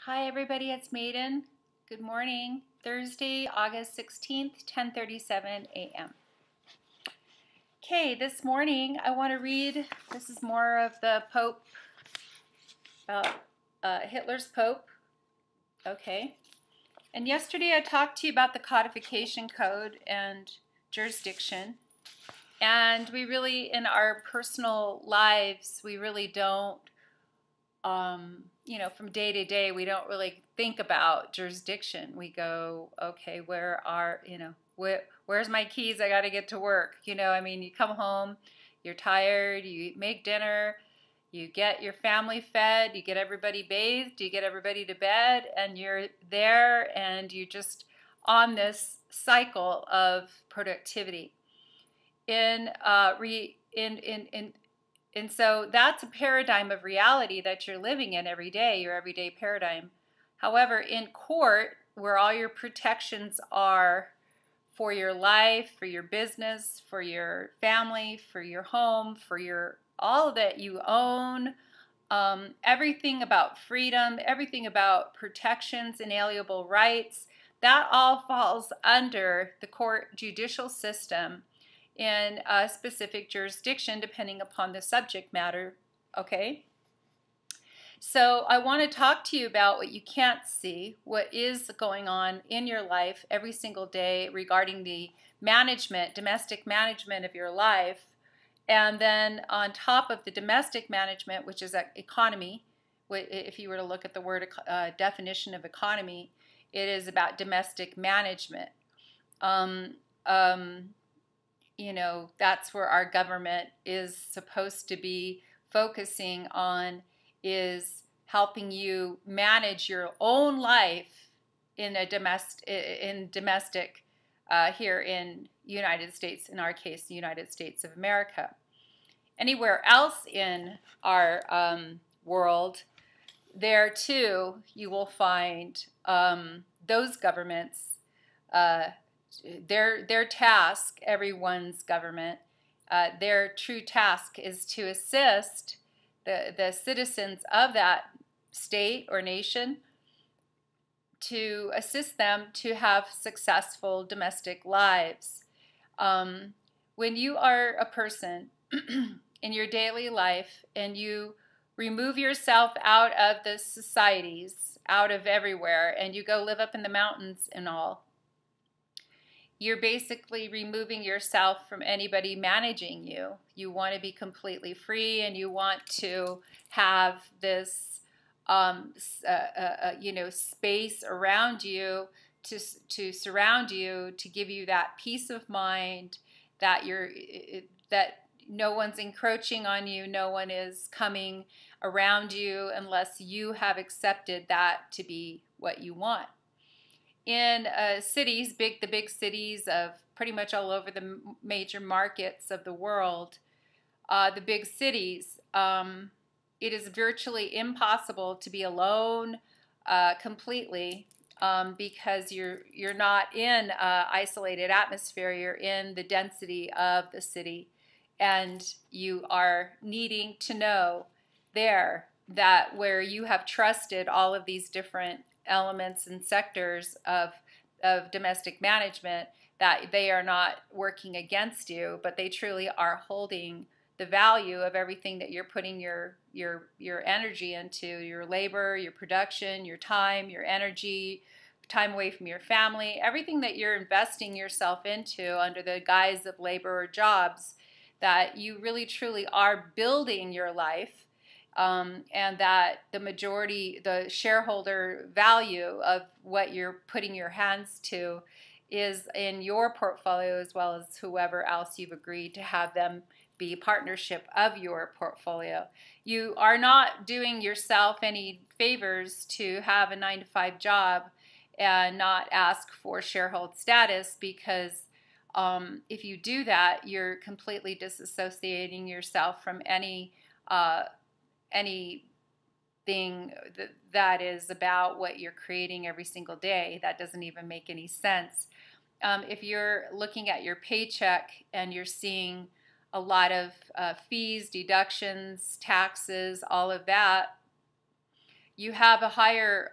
Hi everybody, it's Maiden. Good morning. Thursday, August 16th, 10:37 a.m. Okay, this morning I want to read, this is more of the Pope, Hitler's Pope. Okay. And yesterday I talked to you about the codification code and jurisdiction. And we really, in our personal lives, we really don't from day to day, we don't really think about jurisdiction. We go, okay, where's my keys? I got to get to work. I mean, you come home, you're tired, you make dinner, you get your family fed, you get everybody bathed, you get everybody to bed, and you're there, and you're just on this cycle of productivity. And so that's a paradigm of reality that you're living in every day, your everyday paradigm. However, in court, where all your protections are for your life, for your business, for your family, for your home, for all that you own, everything about freedom, everything about protections, inalienable rights, that all falls under the court judicial system in a specific jurisdiction depending upon the subject matter, okay? So I want to talk to you about what you can't see, what is going on in your life every single day regarding the domestic management of your life. And then on top of the domestic management, which is economy, if you were to look at the word definition of economy, it is about domestic management. That's where our government is supposed to be focusing on, is helping you manage your own life in domestic here in United States, in our case, the United States of America. Anywhere else in our world, there too you will find those governments, their task, everyone's government, their true task is to assist the citizens of that state or nation, to assist them to have successful domestic lives. When you are a person in your daily life and you remove yourself out of the societies, out of everywhere, and you go live up in the mountains and all, you're basically removing yourself from anybody managing you. You want to be completely free, and you want to have this, space around you to surround you, to give you that peace of mind that that no one's encroaching on you, no one is coming around you unless you have accepted that to be what you want. In cities, the big cities of pretty much all over the major markets of the world, the big cities, it is virtually impossible to be alone completely because you're not in an isolated atmosphere. You're in the density of the city, and you are needing to know there that where you have trusted all of these different elements and sectors of domestic management, that they are not working against you, but they truly are holding the value of everything that you're putting your energy into, your labor, your production, your time, your energy, time away from your family, everything that you're investing yourself into under the guise of labor or jobs, that you really truly are building your life. And that the shareholder value of what you're putting your hands to is in your portfolio, as well as whoever else you've agreed to have them be partnership of your portfolio. You are not doing yourself any favors to have a 9-to-5 job and not ask for shareholder status, because if you do that, you're completely disassociating yourself from anything that is about what you're creating every single day. That doesn't even make any sense. If you're looking at your paycheck and you're seeing a lot of fees, deductions, taxes, all of that, you have a higher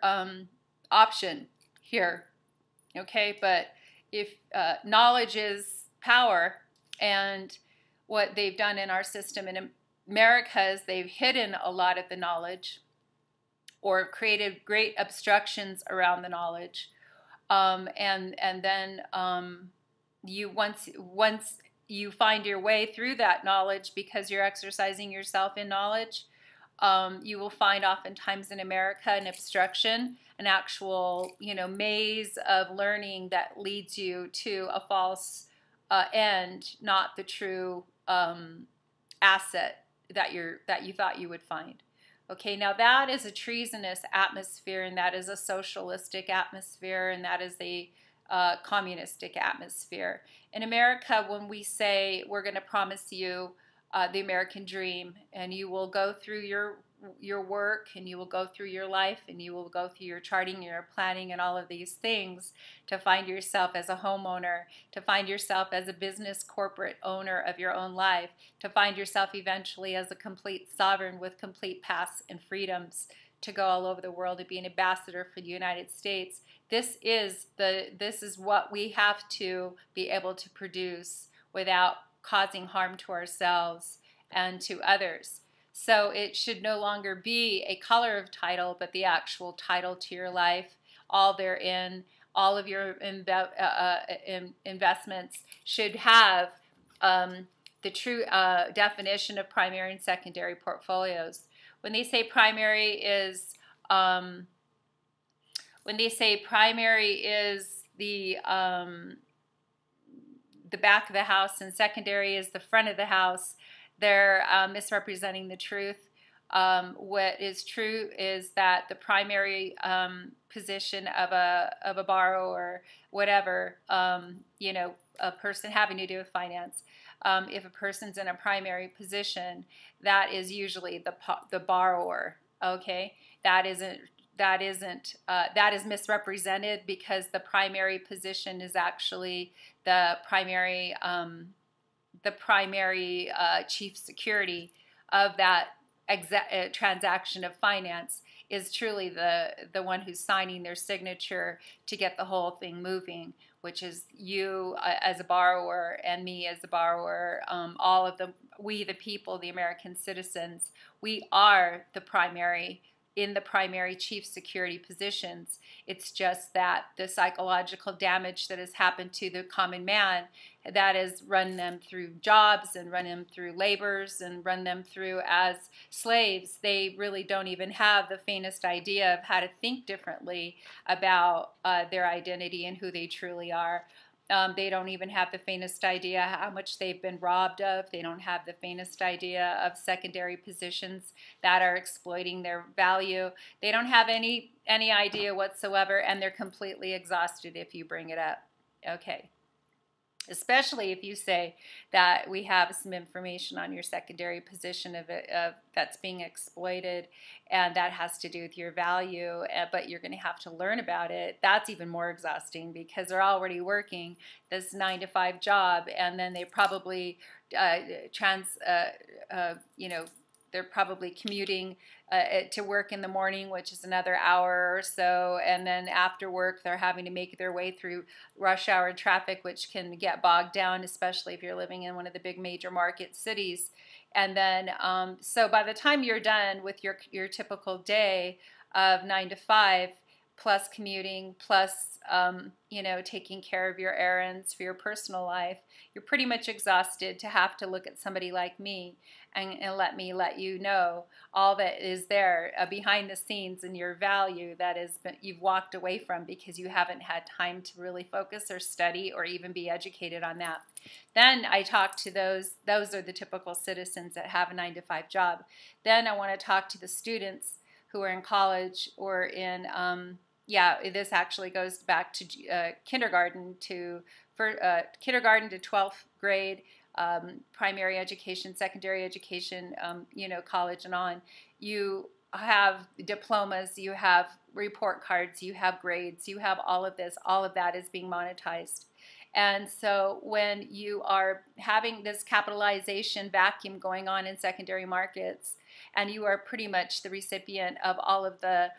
option here, okay? But if knowledge is power, and what they've done in our system in America is they've hidden a lot of the knowledge or created great obstructions around the knowledge. And then you once you find your way through that knowledge because you're exercising yourself in knowledge, you will find oftentimes in America an obstruction, an actual maze of learning that leads you to a false end, not the true asset that you thought you would find. Okay, now that is a treasonous atmosphere, and that is a socialistic atmosphere, and that is a communistic atmosphere. In America, when we say we're going to promise you the American dream, and you will go through your work, and you will go through your life, and you will go through your charting, your planning, and all of these things to find yourself as a homeowner, to find yourself as a business corporate owner of your own life, to find yourself eventually as a complete sovereign with complete paths and freedoms to go all over the world to be an ambassador for the United States. This is what we have to be able to produce without causing harm to ourselves and to others. So it should no longer be a color of title, but the actual title to your life, all therein. All of your investments should have the true definition of primary and secondary portfolios. When they say primary is the back of the house and secondary is the front of the house, they're misrepresenting the truth. What is true is that the primary position of a borrower, whatever, a person having to do with finance, if a person's in a primary position, that is usually the borrower. Okay, that is misrepresented because the primary position is actually the primary chief security of that transaction of finance is truly the one who's signing their signature to get the whole thing moving, which is you as a borrower and me as a borrower, all of we the people, the American citizens, we are the primary chief security positions. It's just that the psychological damage that has happened to the common man, that has run them through jobs and run them through labors and run them through as slaves. They really don't even have the faintest idea of how to think differently about their identity and who they truly are. They don't even have the faintest idea how much they've been robbed of. They don't have the faintest idea of secondary positions that are exploiting their value. They don't have any idea whatsoever, and they're completely exhausted if you bring it up. Okay. Especially if you say that we have some information on your secondary position of that's being exploited, and that has to do with your value, but you're going to have to learn about it. That's even more exhausting because they're already working this 9-to-5 job, and then they probably they're probably commuting to work in the morning, which is another hour or so, and then after work they're having to make their way through rush hour traffic, which can get bogged down, especially if you're living in one of the big major market cities. And then so by the time you're done with your typical day of 9 to 5, plus commuting, plus taking care of your errands for your personal life, you're pretty much exhausted to have to look at somebody like me and let you know all that is there behind the scenes in your value that you've walked away from because you haven't had time to really focus or study or even be educated on that. Then I talk to those are the typical citizens that have a 9-to-5 job. Then I want to talk to the students who are in college or in this actually goes back to kindergarten to 12th grade, primary education, secondary education, college and on. You have diplomas, you have report cards, you have grades, you have all of this. All of that is being monetized. And so when you are having this capitalization vacuum going on in secondary markets, and you are pretty much the recipient of all of the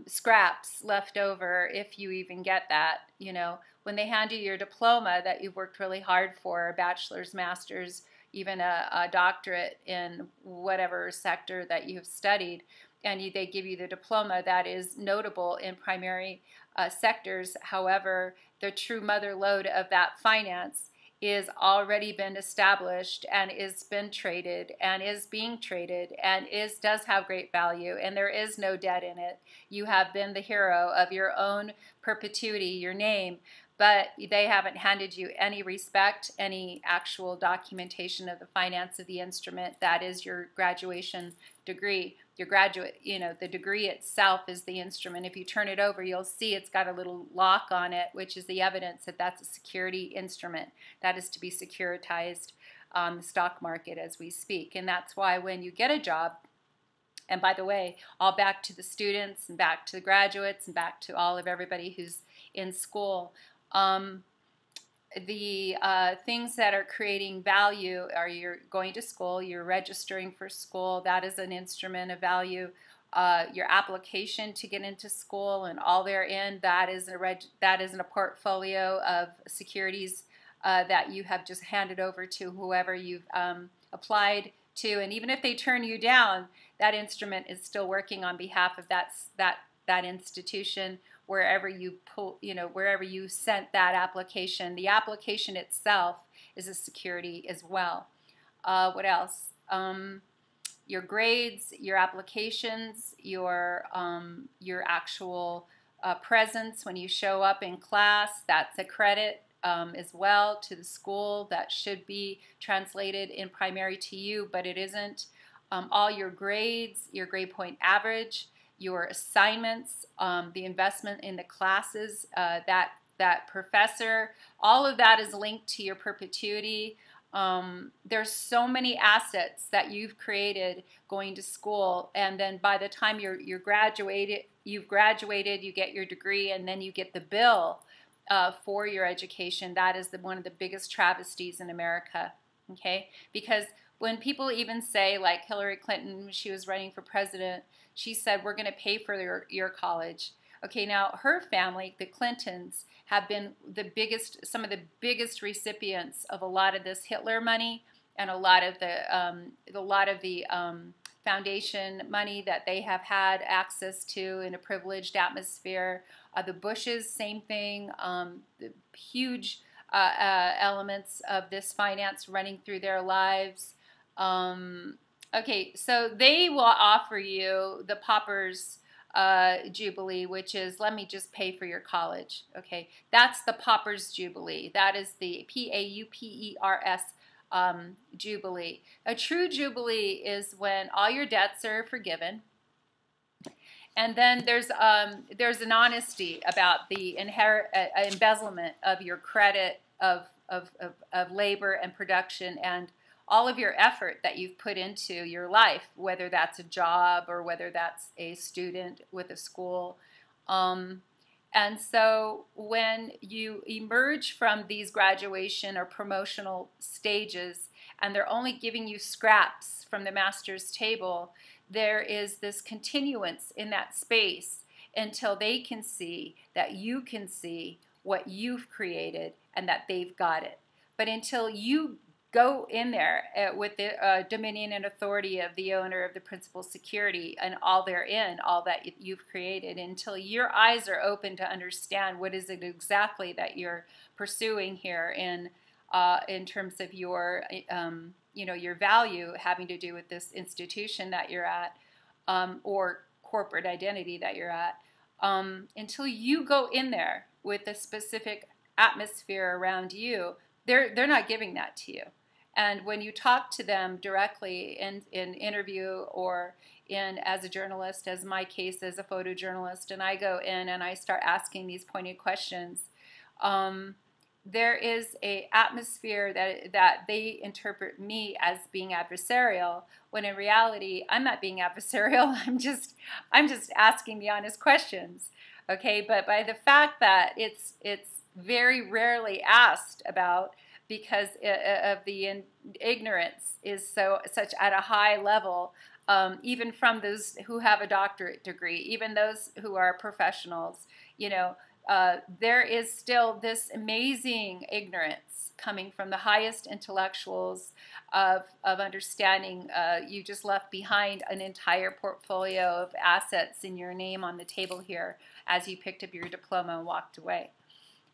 scraps left over, if you even get that. You know, when they hand you your diploma that you've worked really hard for, a bachelor's, master's, even a doctorate in whatever sector that you've studied, and they give you the diploma, that is notable in primary sectors. However, the true mother lode of that finance is already been established and is been traded and is being traded and does have great value, and there is no debt in it. You have been the hero of your own perpetuity, your name, but they haven't handed you any respect, any actual documentation of the finance of the instrument. That is your graduation degree. Your graduate, you know, the degree itself is the instrument. If you turn it over, you'll see it's got a little lock on it, which is the evidence that that's a security instrument that is to be securitized on the stock market as we speak. And that's why when you get a job, and by the way, all back to the students and back to the graduates and back to all of everybody who's in school, the things that are creating value are you're going to school, you're registering for school. That is an instrument of value. Your application to get into school and all therein, that is in a portfolio of securities that you have just handed over to whoever you've applied to. And even if they turn you down, that instrument is still working on behalf of that institution, wherever you wherever you sent that application. The application itself is a security as well. What else? Your grades, your applications, your actual presence when you show up in class, that's a credit as well to the school. That should be translated in primary to you, but it isn't. All your grades, your grade point average, your assignments, the investment in the classes, that professor, all of that is linked to your perpetuity. There's so many assets that you've created going to school, and then by the time you've graduated, you get your degree, and then you get the bill for your education. That is one of the biggest travesties in America, okay? Because when people even say, like Hillary Clinton, when she was running for president, she said, we're going to pay for your college. Okay, now her family, the Clintons, have been some of the biggest recipients of a lot of this Hitler money and a lot of the foundation money that they have had access to in a privileged atmosphere. The Bushes, same thing. The huge elements of this finance running through their lives. Okay, so they will offer you the Pauper's Jubilee, which is, let me just pay for your college. Okay, that's the Pauper's Jubilee. That is the Paupers Jubilee. A true Jubilee is when all your debts are forgiven, and then there's an honesty about the embezzlement of your credit of labor and production and all of your effort that you've put into your life, whether that's a job or whether that's a student with a school. And so when you emerge from these graduation or promotional stages and they're only giving you scraps from the master's table, there is this continuance in that space until they can see that you can see what you've created and that they've got it. But until you go in there with the dominion and authority of the owner of the principal security and all therein, all that you've created, until your eyes are open to understand what is it exactly that you're pursuing here in terms of your your value having to do with this institution that you're at or corporate identity that you're at, until you go in there with a specific atmosphere around you, they're not giving that to you. And when you talk to them directly in interview or as a journalist, as my case as a photojournalist, and I go in and I start asking these pointed questions, there is an atmosphere that they interpret me as being adversarial, when in reality I'm not being adversarial. I'm just asking the honest questions. Okay, but by the fact that it's very rarely asked about, because of the ignorance is such at a high level, even from those who have a doctorate degree, even those who are professionals, there is still this amazing ignorance coming from the highest intellectuals of understanding. You just left behind an entire portfolio of assets in your name on the table here as you picked up your diploma and walked away.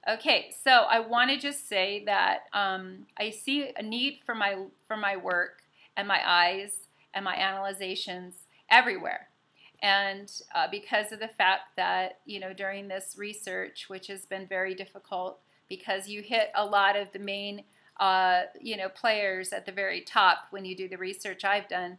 Okay, so I want to just say that I see a need for my work and my eyes and my analyzations everywhere. And because of the fact that, during this research, which has been very difficult because you hit a lot of the main, players at the very top when you do the research I've done.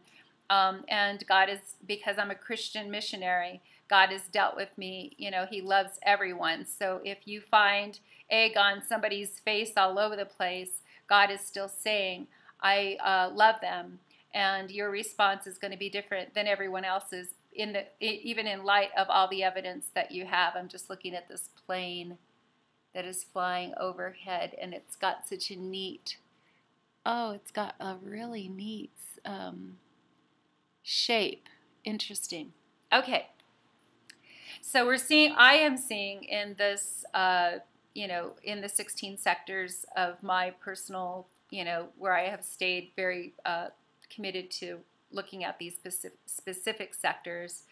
And God is, because I'm a Christian missionary, God has dealt with me. He loves everyone. So if you find egg on somebody's face all over the place, God is still saying, I love them. And your response is going to be different than everyone else's, even in light of all the evidence that you have. I'm just looking at this plane that is flying overhead, and it's got such a neat, it's got a really neat shape. Interesting. Okay. So I am seeing in this, in the 16 sectors of my personal, where I have stayed very committed to looking at these specific sectors,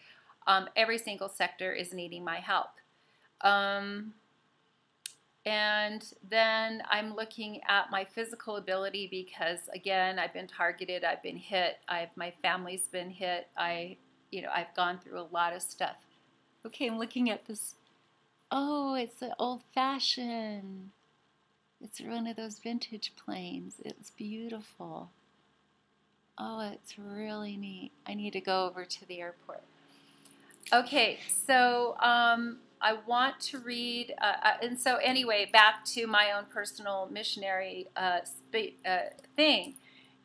every single sector is needing my help. And then I'm looking at my physical ability because, again, I've been targeted, I've been hit, my family's been hit, I've gone through a lot of stuff. Okay, I'm looking at this. Oh, it's an old-fashioned. It's one of those vintage planes. It's beautiful. Oh, it's really neat. I need to go over to the airport. Okay, so I want to read, and so anyway, back to my own personal missionary thing,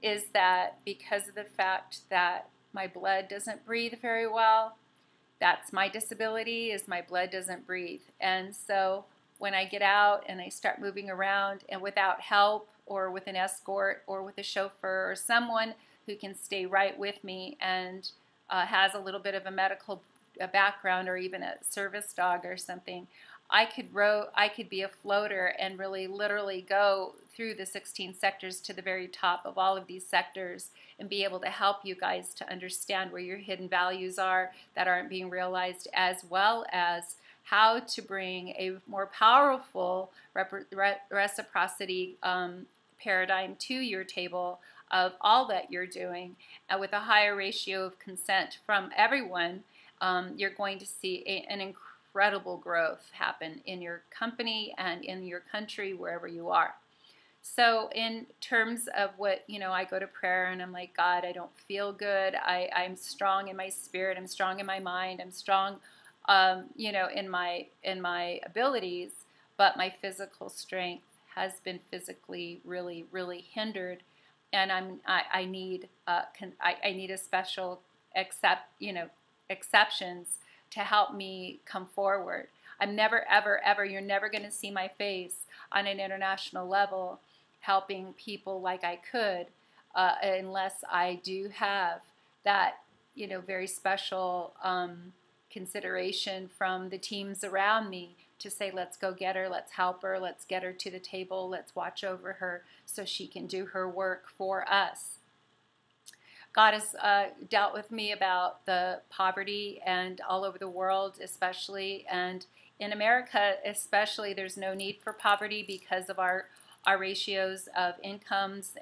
is that because of the fact that my blood doesn't breathe very well, that's my disability, is my blood doesn't breathe. And so when I get out and I start moving around and without help or with an escort or with a chauffeur or someone who can stay right with me and has a little bit of a medical background or even a service dog or something, I could be a floater and really literally go through the 16 sectors to the very top of all of these sectors and be able to help you guys to understand where your hidden values are that aren't being realized, as well as how to bring a more powerful reciprocity paradigm to your table of all that you're doing, with a higher ratio of consent from everyone. You're going to see an incredible growth happen in your company and in your country, wherever you are. So in terms of what, I go to prayer and I'm like, God, I don't feel good. I'm strong in my spirit. I'm strong in my mind. I'm strong, in my abilities, but my physical strength has been physically really, really hindered. And I need a special exceptions to help me come forward. I'm never, ever, ever, you're never going to see my face on an international level helping people like I could unless I do have that, very special consideration from the teams around me to say, let's go get her, let's help her, let's get her to the table, let's watch over her so she can do her work for us. God has dealt with me about the poverty, and all over the world especially, and in America especially, there's no need for poverty because of our ratios of incomes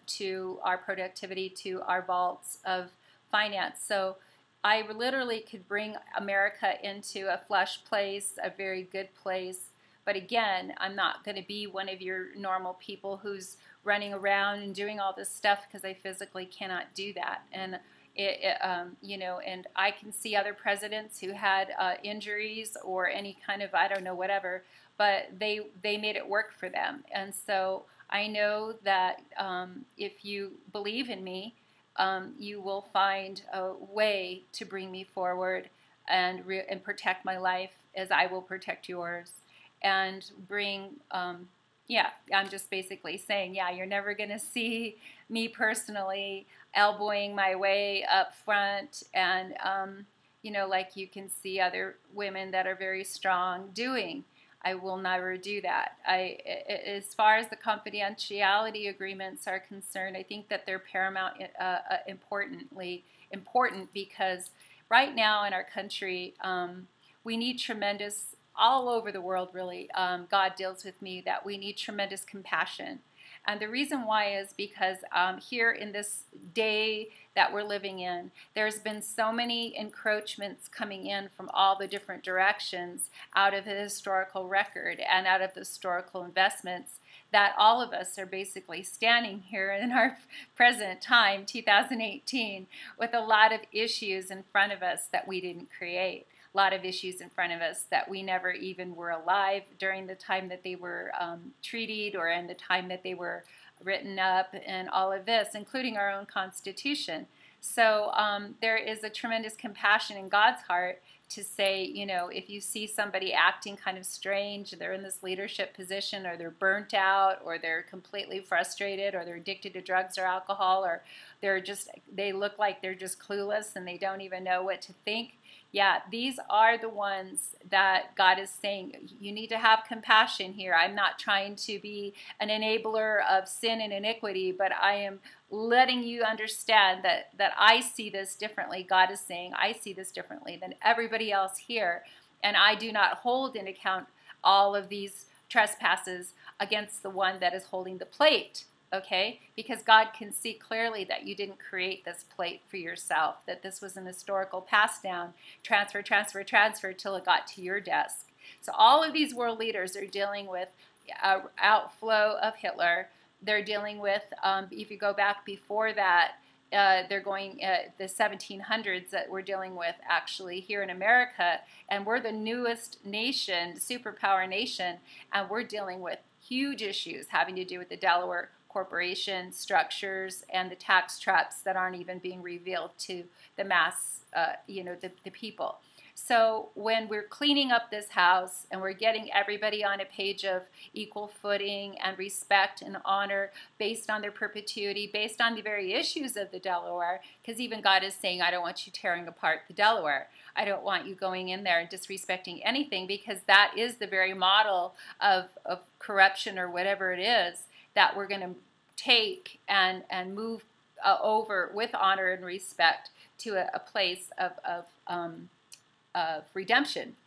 to our productivity to our vaults of finance. So I literally could bring America into a flush place, a very good place. But again, I'm not going to be one of your normal people who's running around and doing all this stuff because I physically cannot do that. And and I can see other presidents who had injuries or any kind of, I don't know, whatever, but they made it work for them. And so I know that if you believe in me, you will find a way to bring me forward and protect my life as I will protect yours, and bring Yeah, I'm just basically saying, yeah, you're never going to see me personally elbowing my way up front and, like you can see other women that are very strong doing. I will never do that. As far as the confidentiality agreements are concerned, I think that they're paramount, important because right now in our country, we need tremendous, all over the world really, God deals with me that we need tremendous compassion. And the reason why is because here in this day that we're living in, there's been so many encroachments coming in from all the different directions out of the historical record and out of the historical investments that all of us are basically standing here in our present time, 2018, with a lot of issues in front of us that we didn't create. A lot of issues in front of us that we never even were alive during the time that they were treated or in the time that they were written up, and all of this, including our own Constitution. So there is a tremendous compassion in God's heart to say, if you see somebody acting kind of strange, they're in this leadership position, or they're burnt out, or they're completely frustrated, or they're addicted to drugs or alcohol, or they look like they're just clueless and they don't even know what to think. Yeah, these are the ones that God is saying, you need to have compassion here. I'm not trying to be an enabler of sin and iniquity, but I am letting you understand that I see this differently. God is saying, I see this differently than everybody else here, and I do not hold in account all of these trespasses against the one that is holding the plate. Okay, because God can see clearly that you didn't create this plate for yourself, that this was an historical pass down, transfer till it got to your desk. So all of these world leaders are dealing with outflow of Hitler. They're dealing with, if you go back before that, they're going the 1700s that we're dealing with actually here in America, and we're the newest nation, superpower nation, and we're dealing with huge issues having to do with the Delaware corporation structures and the tax traps that aren't even being revealed to the mass, the people. So when we're cleaning up this house and we're getting everybody on a page of equal footing and respect and honor based on their perpetuity, based on the very issues of the Delaware, because even God is saying, I don't want you tearing apart the Delaware. I don't want you going in there and disrespecting anything, because that is the very model of corruption or whatever it is that we're going to take and move over with honor and respect to a place of redemption.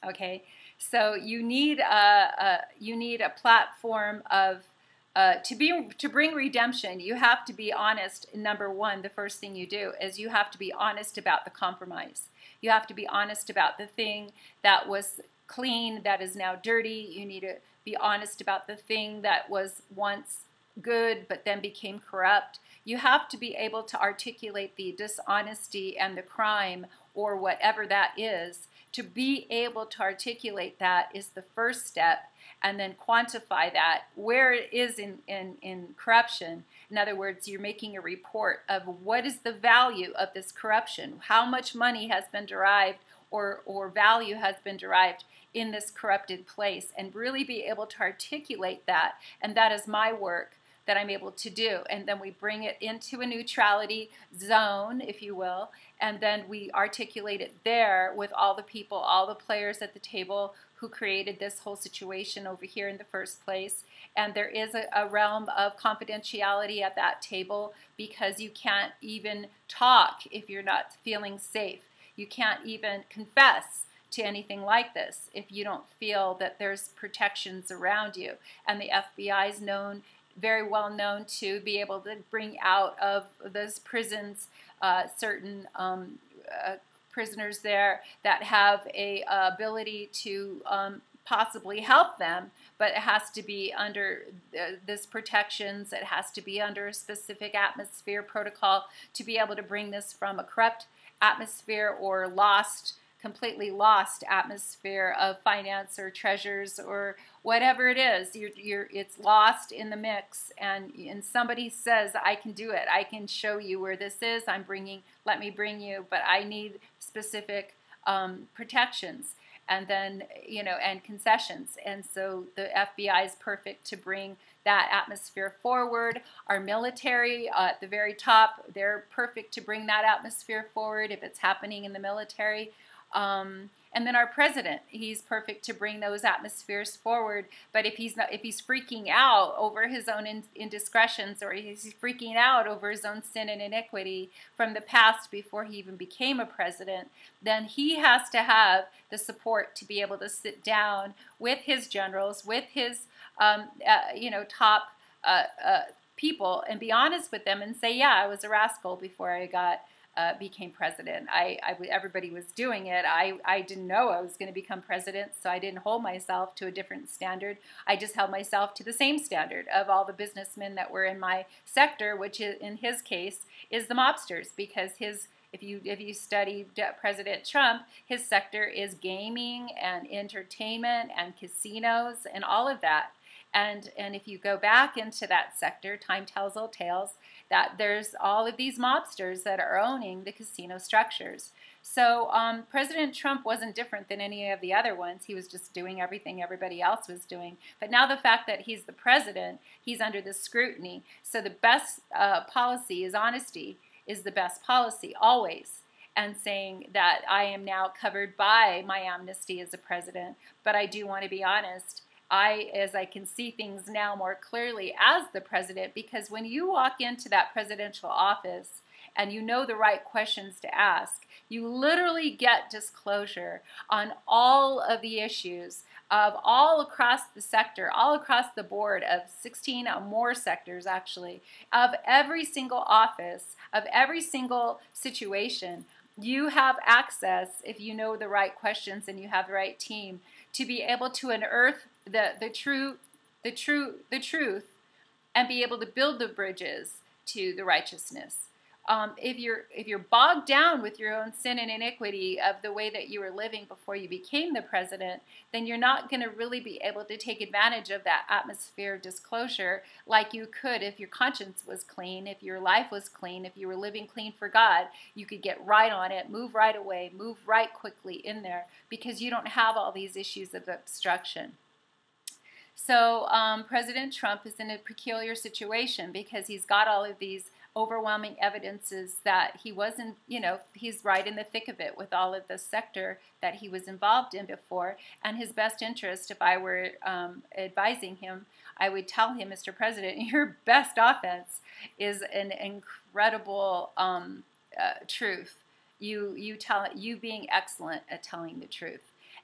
Okay, so you need a platform of to bring redemption. You have to be honest. Number one, the first thing you do is you have to be honest about the compromise. You have to be honest about the thing that was clean that is now dirty. You need to be honest about the thing that was once good but then became corrupt. You have to be able to articulate the dishonesty and the crime or whatever that is. To be able to articulate that is the first step, and then quantify that where it is in corruption. In other words, you're making a report of what is the value of this corruption, how much money has been derived or value has been derived in this corrupted place, and really be able to articulate that. And that is my work that I'm able to do. And then we bring it into a neutrality zone, if you will, and then we articulate it there with all the people, all the players at the table who created this whole situation over here in the first place. And there is a realm of confidentiality at that table, because you can't even talk if you're not feeling safe. You can't even confess to anything like this if you don't feel that there's protections around you. And the FBI is very well known to be able to bring out of those prisons certain prisoners there that have a ability to possibly help them, but it has to be under this protections. It has to be under a specific atmosphere protocol to be able to bring this from a corrupt atmosphere or completely lost atmosphere of finance or treasures or whatever it is. It's lost in the mix, and somebody says, I can do it. I can show you where this is. Let me bring you, but I need specific protections. and then, and concessions. And so the FBI is perfect to bring that atmosphere forward. Our military at the very top, they're perfect to bring that atmosphere forward if it's happening in the military. And then our president, he's perfect to bring those atmospheres forward. But if he's freaking out over his own indiscretions, or he's freaking out over his own sin and iniquity from the past before he even became a president, then he has to have the support to be able to sit down with his generals, with his top people, and be honest with them and say, yeah, I was a rascal before I became president. Everybody was doing it. I didn't know I was going to become president, so I didn't hold myself to a different standard. I just held myself to the same standard of all the businessmen that were in my sector, which is, in his case, is the mobsters, because if you study President Trump, his sector is gaming and entertainment and casinos and all of that. And if you go back into that sector, time tells old tales, that there's all of these mobsters that are owning the casino structures. So President Trump wasn't different than any of the other ones. He was just doing everything everybody else was doing. But now the fact that he's the president, he's under this scrutiny. So the best policy is honesty, is the best policy always, and saying that I am now covered by my amnesty as a president, but I do want to be honest. As I can see things now more clearly as the president, because when you walk into that presidential office and you know the right questions to ask, you literally get disclosure on all of the issues of all across the sector, all across the board of 16 or more sectors actually, of every single office, of every single situation. You have access, if you know the right questions and you have the right team, to be able to unearth the truth, and be able to build the bridges to the righteousness. If you're bogged down with your own sin and iniquity of the way that you were living before you became the president, then you're not going to really be able to take advantage of that atmosphere of disclosure like you could if your conscience was clean, if your life was clean, if you were living clean for God. You could get right on it, move right away, move right quickly in there, because you don't have all these issues of obstruction. So President Trump is in a peculiar situation because he's got all of these overwhelming evidences that he wasn't, he's right in the thick of it with all of the sector that he was involved in before. And his best interest, if I were advising him, I would tell him, Mr. President, your best offense is an incredible truth. You being excellent at telling the truth.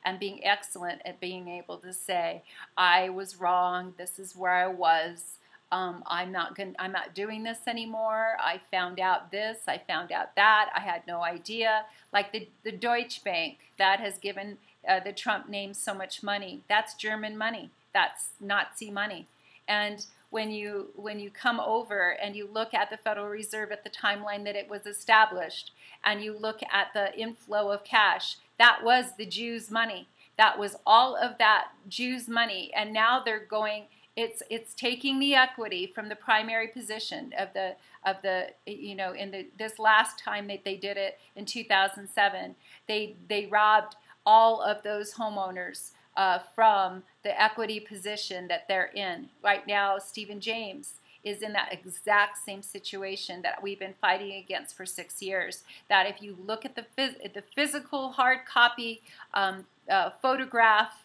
And being excellent at being able to say, I was wrong, this is where I was, I'm not doing this anymore, I found out this, I found out that, I had no idea. Like the Deutsche Bank that has given the Trump name so much money, that's German money, that's Nazi money. And when you come over and you look at the Federal Reserve at the timeline that it was established, and you look at the inflow of cash, that was the Jews' money. That was all of that Jews' money, and now they're going. It's taking the equity from the primary position of the this last time that they did it in 2007. They robbed all of those homeowners from the equity position that they're in. Right now, Stephen James is in that exact same situation that we've been fighting against for 6 years. That if you look at the physical hard copy photograph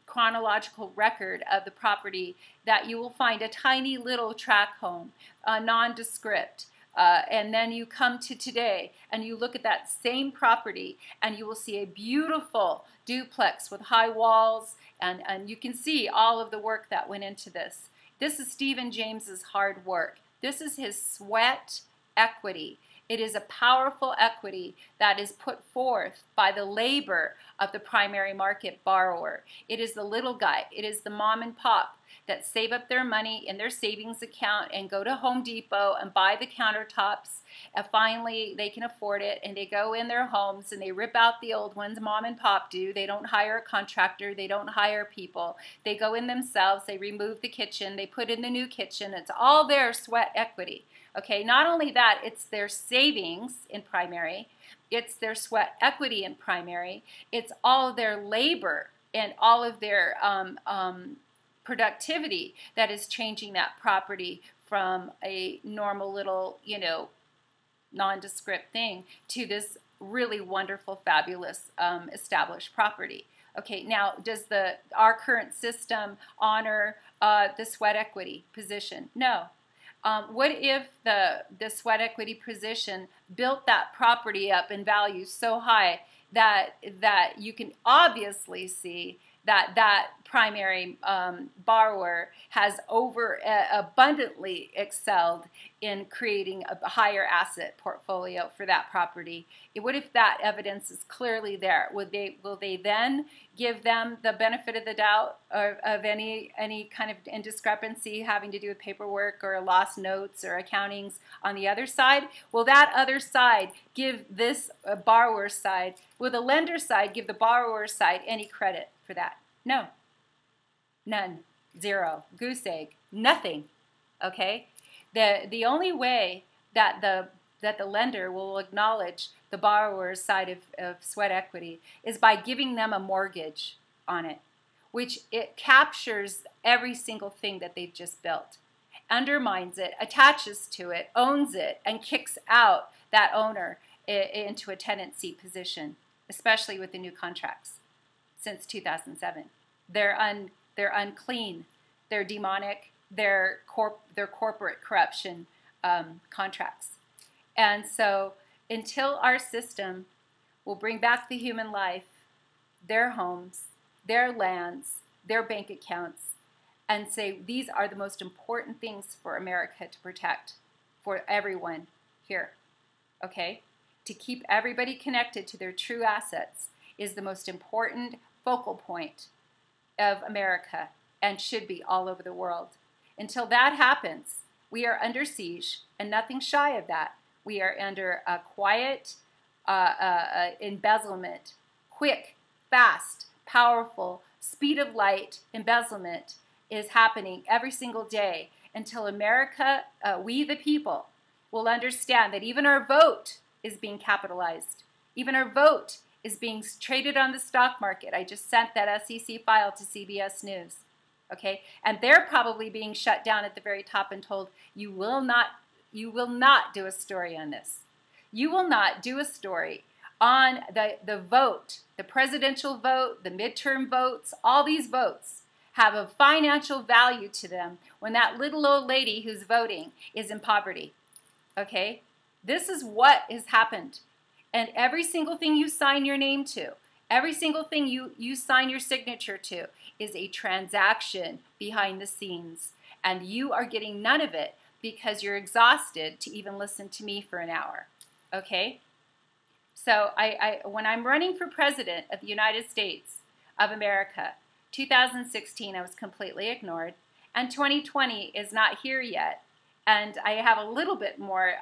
chronological record of the property, that you will find a tiny little tract home, nondescript. And then you come to today and you look at that same property and you will see a beautiful duplex with high walls, and you can see all of the work that went into this. This is Stephen James's hard work. This is his sweat equity. It is a powerful equity that is put forth by the labor of the primary market borrower. It is the little guy. It is the mom and pop that save up their money in their savings account and go to Home Depot and buy the countertops. And finally, they can afford it, and they go in their homes and they rip out the old ones. Mom and pop do. They don't hire a contractor. They don't hire people. They go in themselves. They remove the kitchen. They put in the new kitchen. It's all their sweat equity. Okay, not only that, it's their savings in primary. It's their sweat equity in primary. It's all of their labor and all of their productivity that is changing that property from a normal little, nondescript thing to this really wonderful, fabulous established property. Okay, now does our current system honor the sweat equity position? No. What if the sweat equity position built that property up in value so high that you can obviously see that primary borrower has abundantly excelled in creating a higher asset portfolio for that property? What if that evidence is clearly there? Will they then give them the benefit of the doubt of any kind of indiscrepancy having to do with paperwork or lost notes or accountings on the other side? Will that other side give this borrower side, will the lender side give the borrower side any credit for that? No. None. Zero. Goose egg. Nothing. Okay? The only way that the lender will acknowledge the borrower's side of sweat equity is by giving them a mortgage on it, which it captures every single thing that they've just built, undermines it, attaches to it, owns it, and kicks out that owner into a tenancy position, especially with the new contracts since 2007. They're unclean, they're demonic, they're corporate corruption contracts. And so until our system will bring back the human life, their homes, their lands, their bank accounts, and say these are the most important things for America to protect for everyone here, okay? To keep everybody connected to their true assets is the most important focal point of America and should be all over the world. Until that happens, we are under siege and nothing shy of that. We are under a quiet embezzlement, quick, fast, powerful, speed of light embezzlement is happening every single day until America, we the people, will understand that even our vote is being capitalized. Even our vote is being traded on the stock market. I just sent that SEC file to CBS News. Okay, and they're probably being shut down at the very top and told, you will not do a story on this. You will not do a story on the vote, the presidential vote, the midterm votes. All these votes have a financial value to them when that little old lady who's voting is in poverty. Okay, this is what has happened. And every single thing you sign your name to, every single thing you sign your signature to is a transaction behind the scenes. And you are getting none of it because you're exhausted to even listen to me for an hour. Okay? So when I'm running for president of the United States of America, 2016 I was completely ignored. And 2020 is not here yet. And I have a little bit more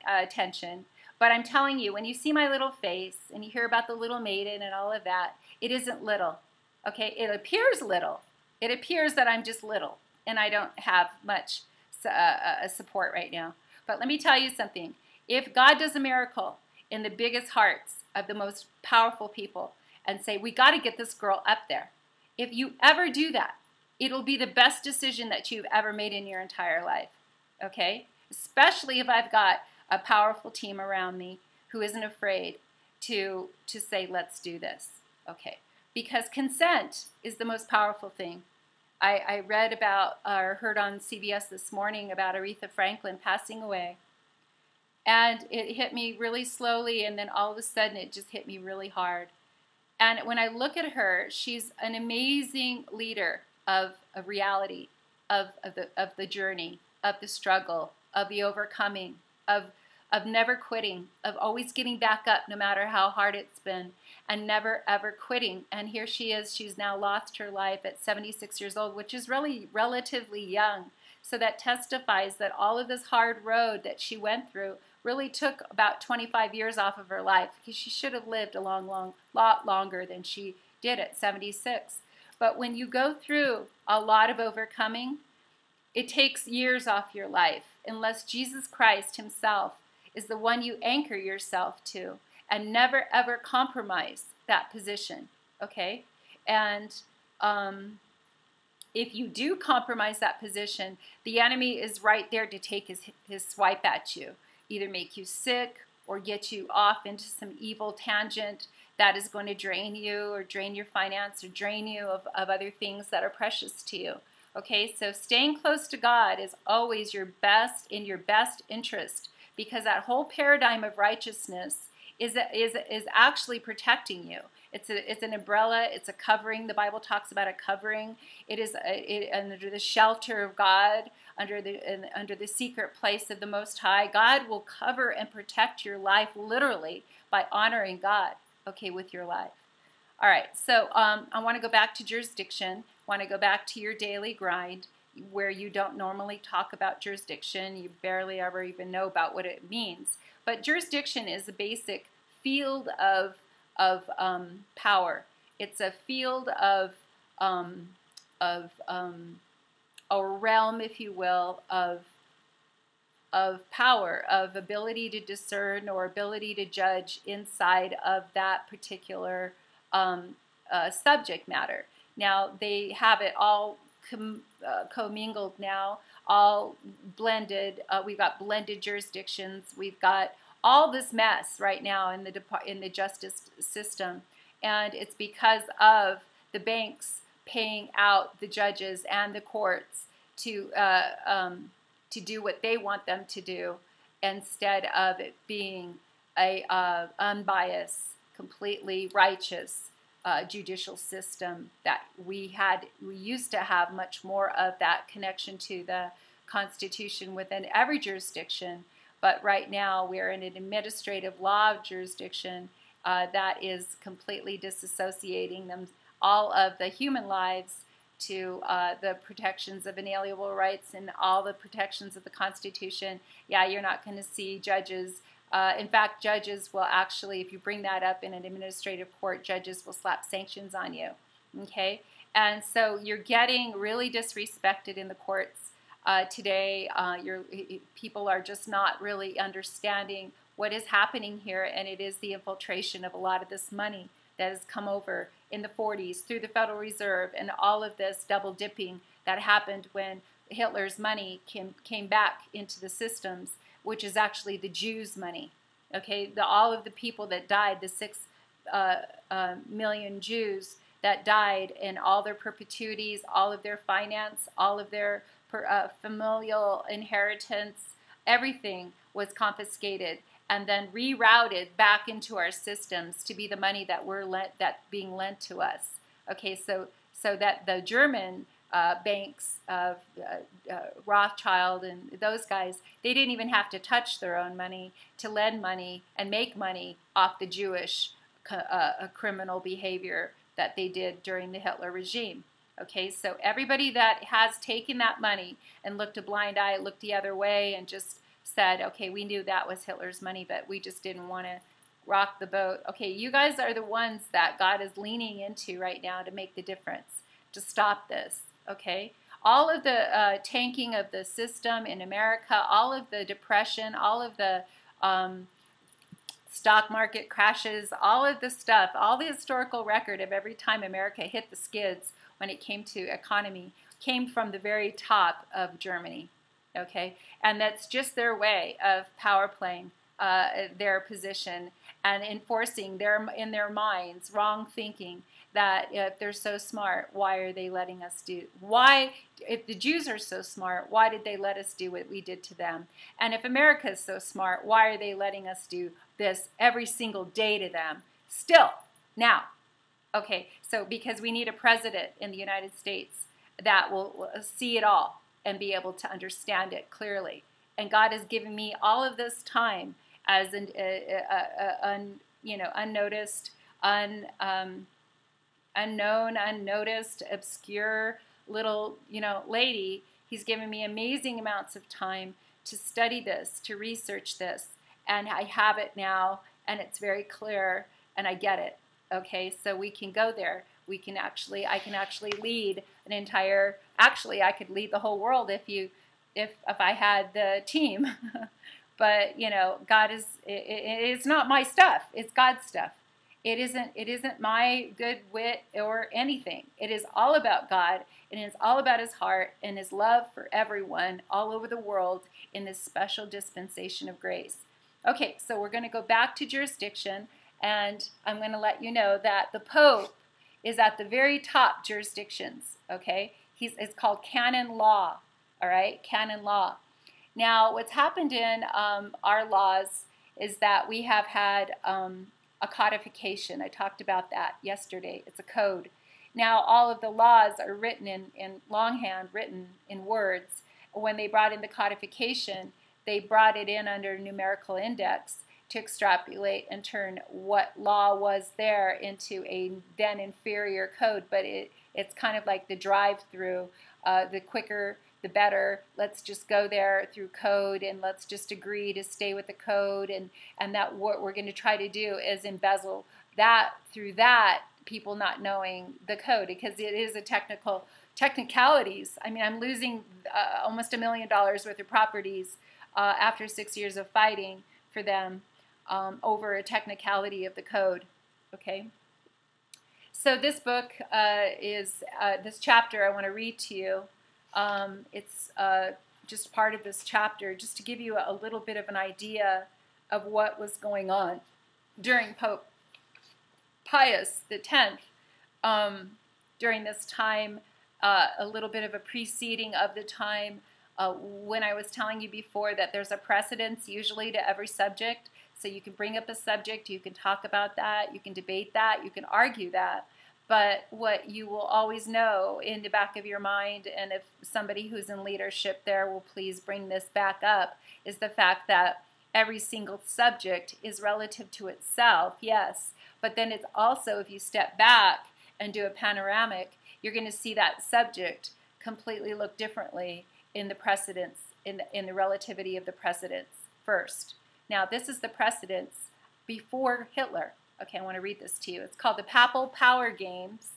attention. But I'm telling you, when you see my little face and you hear about the little Maiden and all of that, it isn't little, okay? It appears little. It appears that I'm just little and I don't have much support right now. But let me tell you something. If God does a miracle in the biggest hearts of the most powerful people and say, we got to get this girl up there, if you ever do that, it'll be the best decision that you've ever made in your entire life, okay? Especially if I've got a powerful team around me who isn't afraid to say, let's do this, okay? Because consent is the most powerful thing. I read about, or heard on CBS this morning about Aretha Franklin passing away. And it hit me really slowly, and then all of a sudden it just hit me really hard. And when I look at her, she's an amazing leader of reality, of the journey, of the struggle, of the overcoming, of never quitting, of always getting back up no matter how hard it's been, and never ever quitting. And here she is, she's now lost her life at 76 years old, which is really relatively young. So that testifies that all of this hard road that she went through really took about 25 years off of her life, because she should have lived a lot longer than she did at 76. But when you go through a lot of overcoming, it takes years off your life unless Jesus Christ himself is the one you anchor yourself to and never ever compromise that position, okay? And if you do compromise that position, the enemy is right there to take his swipe at you, either make you sick or get you off into some evil tangent that is going to drain you or drain your finance or drain you of other things that are precious to you. Okay, so staying close to God is always in your best interest, because that whole paradigm of righteousness is actually protecting you. It's an umbrella. It's a covering. The Bible talks about a covering. It is under the shelter of God, under the secret place of the Most High. God will cover and protect your life literally by honoring God, okay, with your life. All right, so I want to go back to jurisdiction. I want to go back to your daily grind, where you don't normally talk about jurisdiction. You barely ever even know about what it means. But jurisdiction is a basic field of power. It's a field of a realm, if you will, of power, of ability to discern or ability to judge inside of that particular subject matter. Now, they have it all commingled now, all blended. We've got blended jurisdictions. We've got all this mess right now in the justice system, and it's because of the banks paying out the judges and the courts to do what they want them to do, instead of it being a unbiased, completely righteous judicial system that we used to have much more of that connection to the Constitution within every jurisdiction. But right now we're in an administrative law jurisdiction that is completely disassociating all of the human lives to the protections of inalienable rights and all the protections of the Constitution. Yeah, you're not going to see judges. In fact, judges will actually, if you bring that up in an administrative court, judges will slap sanctions on you. Okay? And so you're getting really disrespected in the courts today. People are just not really understanding what is happening here, and it is the infiltration of a lot of this money that has come over in the 40s through the Federal Reserve, and all of this double dipping that happened when Hitler's money came back into the systems, which is actually the Jews' money. Okay, all of the people that died, the 6 million Jews that died, and all their perpetuities, all of their finance, all of their familial inheritance, everything was confiscated and then rerouted back into our systems to be the money that's being lent to us. Okay, so that the German banks of Rothschild and those guys, they didn't even have to touch their own money to lend money and make money off the Jewish criminal behavior that they did during the Hitler regime. Okay, so everybody that has taken that money and looked a blind eye, looked the other way, and just said, okay, we knew that was Hitler's money, but we just didn't want to rock the boat. Okay, you guys are the ones that God is leaning into right now to make the difference, to stop this. Okay, all of the tanking of the system in America, all of the depression, all of the stock market crashes, all of the stuff, all the historical record of every time America hit the skids when it came to economy came from the very top of Germany. Okay, and that's just their way of power playing their position and enforcing in their minds wrong thinking that if they're so smart, why are they letting us do? Why, if the Jews are so smart, why did they let us do what we did to them? And if America is so smart, why are they letting us do this every single day to them? Still, now, okay, so because we need a president in the United States that will see it all and be able to understand it clearly. And God has given me all of this time as an unnoticed, unknown, unnoticed, obscure little lady. He's given me amazing amounts of time to study this, to research this, and I have it now, and it's very clear, and I get it. Okay, so we can go there. I can actually lead an entire. Actually, I could lead the whole world if I had the team. But you know, God is, it's not my stuff. It's God's stuff. It isn't my good wit or anything. It is all about God, and it's all about his heart and his love for everyone all over the world in this special dispensation of grace. Okay, so we're going to go back to jurisdiction, and I'm going to let you know that the Pope is at the very top jurisdictions, okay? It's called canon law, all right? Canon law. Now, what's happened in our laws is that we have had a codification. I talked about that yesterday. It's a code. Now, all of the laws are written in longhand, written in words. When they brought in the codification, they brought it in under numerical index to extrapolate and turn what law was there into a then inferior code. But it's kind of like the drive-through, the quicker the better. Let's just go there through code, and let's just agree to stay with the code, and that what we're going to try to do is embezzle that through that, people not knowing the code, because it is a technicalities. I mean, I'm losing almost $1 million worth of properties after 6 years of fighting for them over a technicality of the code. Okay. So this book is this chapter I want to read to you. It's just part of this chapter, just to give you a little bit of an idea of what was going on during Pope Pius X. During this time, a little bit of a preceding of the time when I was telling you before that there's a precedence usually to every subject. So you can bring up a subject, you can talk about that, you can debate that, you can argue that. But what you will always know in the back of your mind, and if somebody who's in leadership there will please bring this back up, is the fact that every single subject is relative to itself, yes. But then it's also, if you step back and do a panoramic, you're going to see that subject completely look differently in the precedence, in the relativity of the precedence first. Now, this is the precedence before Hitler. Okay, I want to read this to you. It's called The Papal Power Games.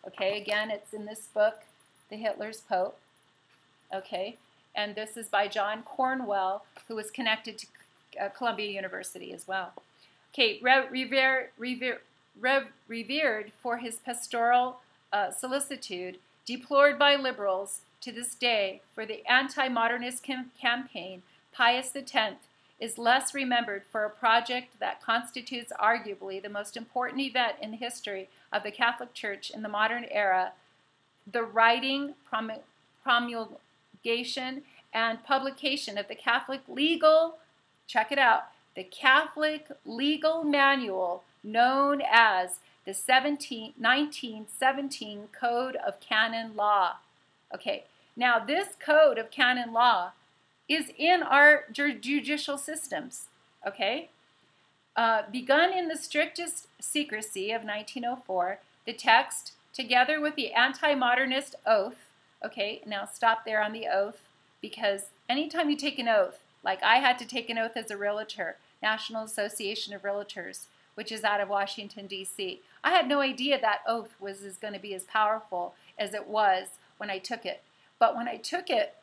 Okay, again, it's in this book, The Hitler's Pope. Okay, and this is by John Cornwell, who was connected to Columbia University as well. Okay, revered for his pastoral solicitude, deplored by liberals to this day for the anti-modernist campaign, Pius X is less remembered for a project that constitutes arguably the most important event in the history of the Catholic Church in the modern era, the writing, promulgation, and publication of the Catholic legal, check it out, the Catholic legal manual known as the 1917 Code of Canon Law. Okay, now this Code of Canon Law is in our judicial systems, okay? Begun in the strictest secrecy of 1904, the text, together with the anti-modernist oath, okay, now stop there on the oath, because anytime you take an oath, like I had to take an oath as a realtor, National Association of Realtors, which is out of Washington, D.C. I had no idea that oath was going to be as powerful as it was when I took it. But when I took it,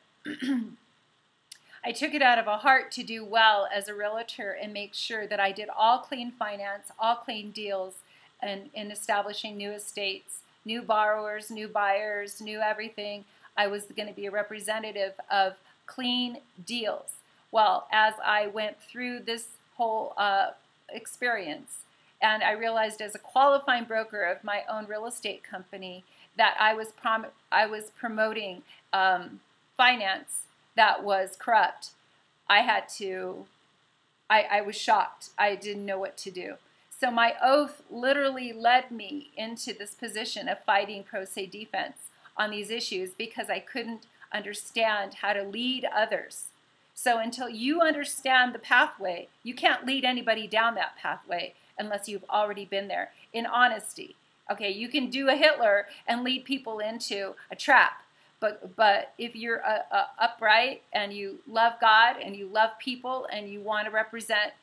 I took it out of a heart to do well as a realtor and make sure that I did all clean finance, all clean deals, and in establishing new estates, new borrowers, new buyers, new everything. I was going to be a representative of clean deals. Well, as I went through this whole experience, and I realized as a qualifying broker of my own real estate company that I was promoting finance that was corrupt. I was shocked. I didn't know what to do. So my oath literally led me into this position of fighting pro se defense on these issues because I couldn't understand how to lead others. So until you understand the pathway, you can't lead anybody down that pathway unless you've already been there, in honesty. Okay, you can do a Hitler and lead people into a trap. But if you're upright and you love God and you love people and you want to represent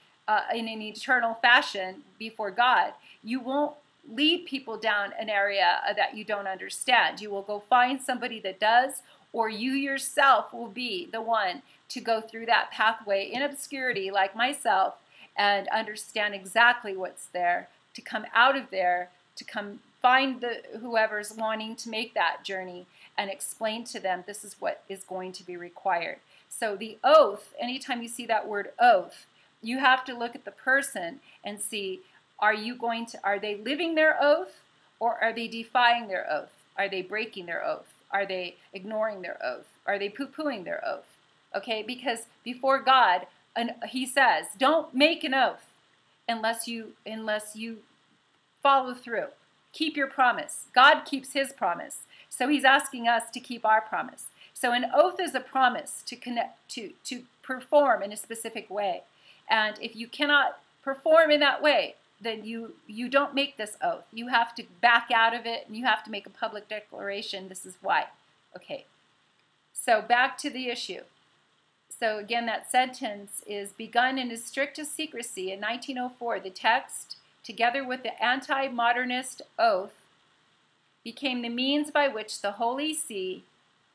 in an eternal fashion before God, you won't lead people down an area that you don't understand. You will go find somebody that does, or you yourself will be the one to go through that pathway in obscurity like myself and understand exactly what's there, to come out of there, to come find whoever's wanting to make that journey and explain to them this is what is going to be required. So the oath, anytime you see that word oath, you have to look at the person and see, are they living their oath, or are they defying their oath? Are they breaking their oath? Are they ignoring their oath? Are they poo-pooing their oath? Okay, because before God, he says, don't make an oath unless you follow through. Keep your promise. God keeps his promise. So he's asking us to keep our promise. So an oath is a promise to connect, to perform in a specific way. And if you cannot perform in that way, then you don't make this oath. You have to back out of it, and you have to make a public declaration. This is why. Okay. So back to the issue. So again, that sentence is begun in the strictest secrecy in 1904. The text, together with the anti-modernist oath, became the means by which the Holy See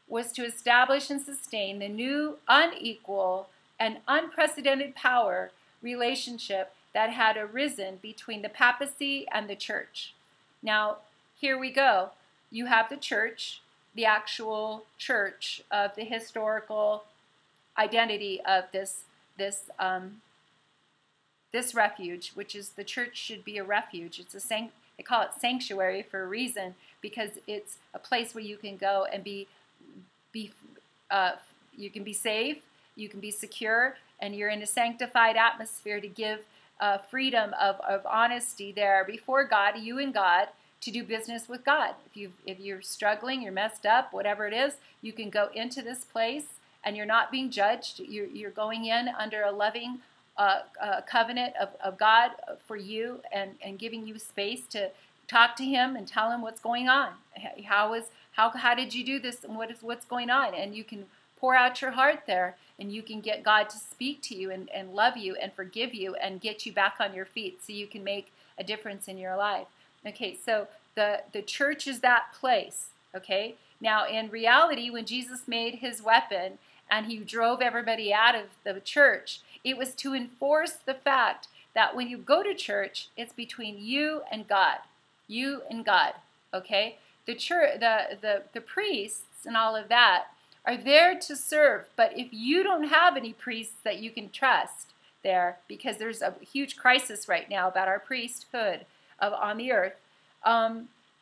was to establish and sustain the new, unequal, and unprecedented power relationship that had arisen between the papacy and the church. Now, here we go. You have the church, the actual church of the historical identity of this refuge, which is the church should be a refuge. It's they call it sanctuary for a reason, because it's a place where you can go and you can be safe, you can be secure, and you're in a sanctified atmosphere to give freedom of honesty there before God, you and God, to do business with God. If you're struggling, you're messed up, whatever it is, you can go into this place and you're not being judged. You're going in under a loving covenant of God for you, and giving you space to talk to him and tell him what's going on. How did you do this, and what's going on? And you can pour out your heart there, and you can get God to speak to you and love you and forgive you and get you back on your feet so you can make a difference in your life. Okay, so the church is that place. Okay, now in reality, when Jesus made his weapon and he drove everybody out of the church, it was to enforce the fact that when you go to church, it's between you and God. You and God. Okay, the church, the priests and all of that are there to serve. But if you don't have any priests that you can trust there, because there's a huge crisis right now about our priesthood on the earth,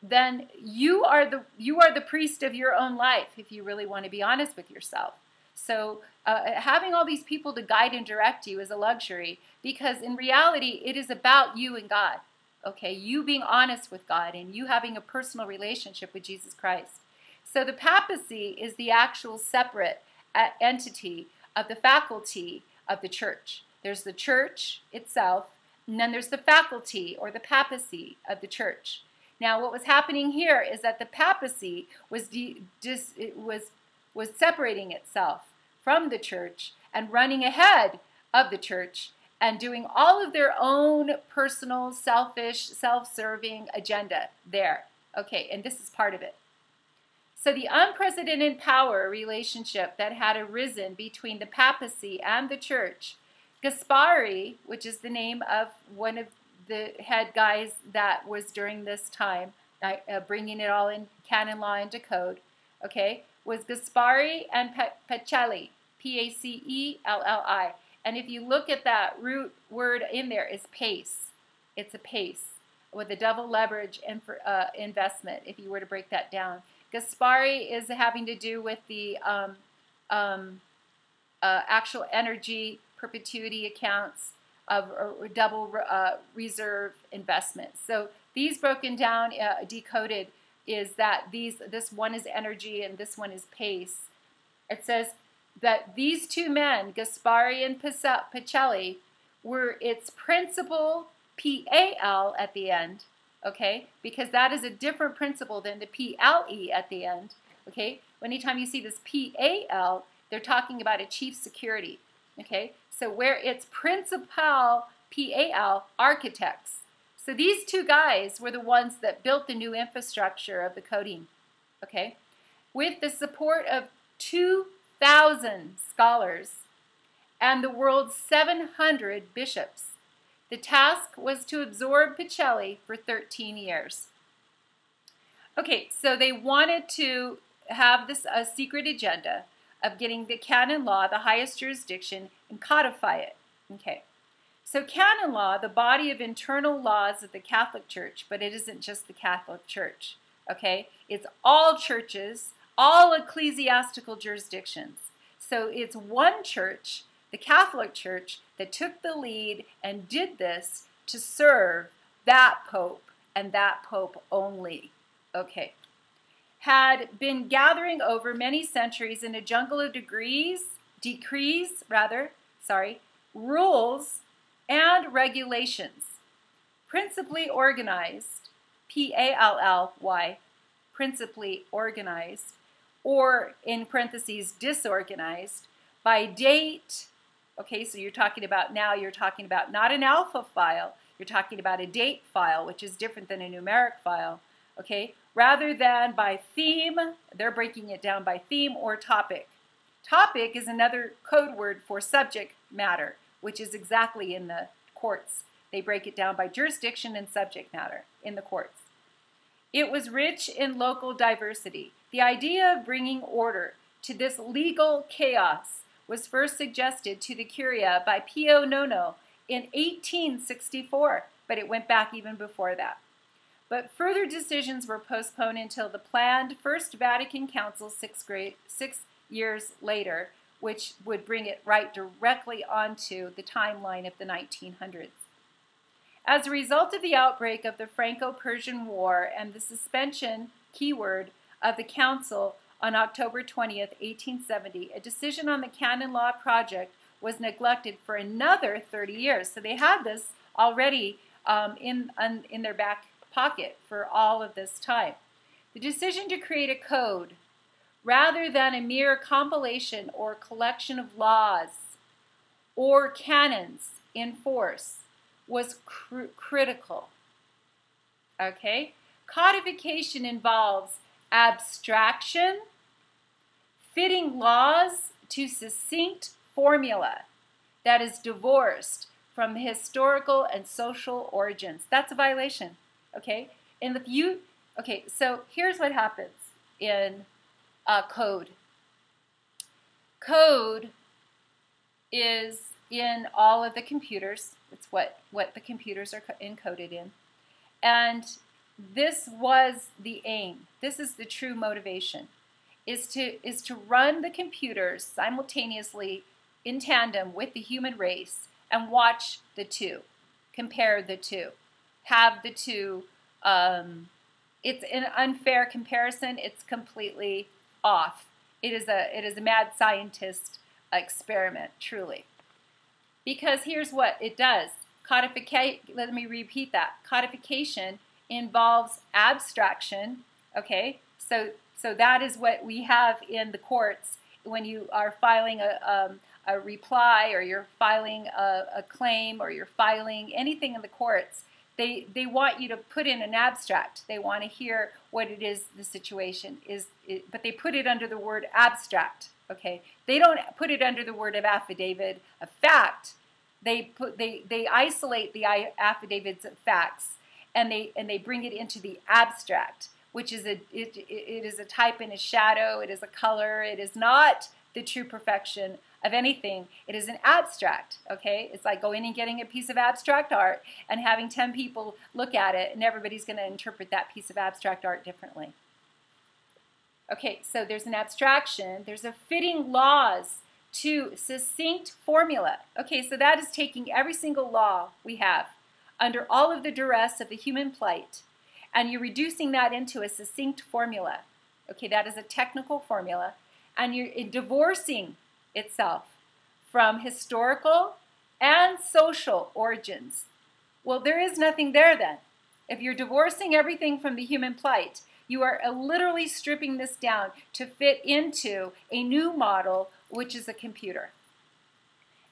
then you are the priest of your own life, if you really want to be honest with yourself. So having all these people to guide and direct you is a luxury, because in reality it is about you and God. Okay, you being honest with God and you having a personal relationship with Jesus Christ. So the papacy is the actual separate entity of the faculty of the church. There's the church itself, and then there's the faculty or the papacy of the church. Now, what was happening here is that the papacy was separating itself from the church and running ahead of the church and doing all of their own personal, selfish, self-serving agenda there. Okay, and this is part of it. So the unprecedented power relationship that had arisen between the papacy and the church, Gaspari, which is the name of one of the head guys that was during this time, bringing it all in canon law into code, okay, was Gaspari and Pacelli, Pacelli. And if you look at that root word in there, is pace. It's a pace with a double leverage investment, if you were to break that down. Gaspari is having to do with the actual energy perpetuity accounts of double reserve investments. So these broken down, decoded, is that this one is energy and this one is pace. It says that these two men, Gaspari and Pacelli, were its principal PAL at the end, okay? Because that is a different principle than the PLE at the end, okay? Anytime you see this PAL, they're talking about a chief security, okay? So where it's principal PAL architects. So these two guys were the ones that built the new infrastructure of the coding, okay? With the support of 2,000 scholars, and the world's 700 bishops. The task was to absorb Pacelli for 13 years. Okay, so they wanted to have this a secret agenda of getting the canon law, the highest jurisdiction, and codify it. Okay, so canon law, the body of internal laws of the Catholic Church, but it isn't just the Catholic Church. Okay, it's all churches, all ecclesiastical jurisdictions. So it's one church, the Catholic Church, that took the lead and did this to serve that pope and that pope only. Okay. Had been gathering over many centuries in a jungle of rules and regulations, principally organized, P-A-L-L-Y, principally organized, or in parentheses, disorganized, by date. Okay, so you're talking about not an alpha file, you're talking about a date file, which is different than a numeric file. Okay, rather than by theme, they're breaking it down by theme or topic. Topic is another code word for subject matter, which is exactly in the courts. They break it down by jurisdiction and subject matter in the courts. It was rich in local diversity. The idea of bringing order to this legal chaos was first suggested to the Curia by Pio Nono in 1864, but it went back even before that. But further decisions were postponed until the planned First Vatican Council 6 years later, which would bring it right directly onto the timeline of the 1900s. As a result of the outbreak of the Franco-Persian War and the suspension, keyword, of the Council on October 20th, 1870, a decision on the canon law project was neglected for another 30 years. So they had this already in their back pocket for all of this time. The decision to create a code rather than a mere compilation or collection of laws or canons in force was critical. Okay? Codification involves abstraction, fitting laws to succinct formula that is divorced from historical and social origins. That's a violation. Okay, okay, so here's what happens in code. Code is in all of the computers. It's what the computers are encoded in. And this was the aim. This is the true motivation, is to run the computers simultaneously in tandem with the human race and watch the two, compare the two. Have the two, it's an unfair comparison. It's completely off. It is a mad scientist experiment, truly. Because here's what it does. Let me repeat that. Codification involves abstraction. Okay, so that is what we have in the courts when you are filing a reply, or you're filing a claim, or you're filing anything in the courts. They want you to put in an abstract. They want to hear what it is the situation is, but they put it under the word abstract. Okay, they don't put it under the word of affidavit of fact. They isolate the affidavits of facts, and they bring it into the abstract, which is it is a type and a shadow. It is a color. It is not the true perfection of anything. It is an abstract. Okay, it's like going and getting a piece of abstract art and having 10 people look at it, and everybody's going to interpret that piece of abstract art differently. Okay, so there's an abstraction. There's a fitting laws to succinct formula. Okay, so that is taking every single law we have under all of the duress of the human plight, and you're reducing that into a succinct formula. Okay, that is a technical formula, and you're divorcing itself from historical and social origins. Well, there is nothing there then. If you're divorcing everything from the human plight, you are literally stripping this down to fit into a new model, which is a computer.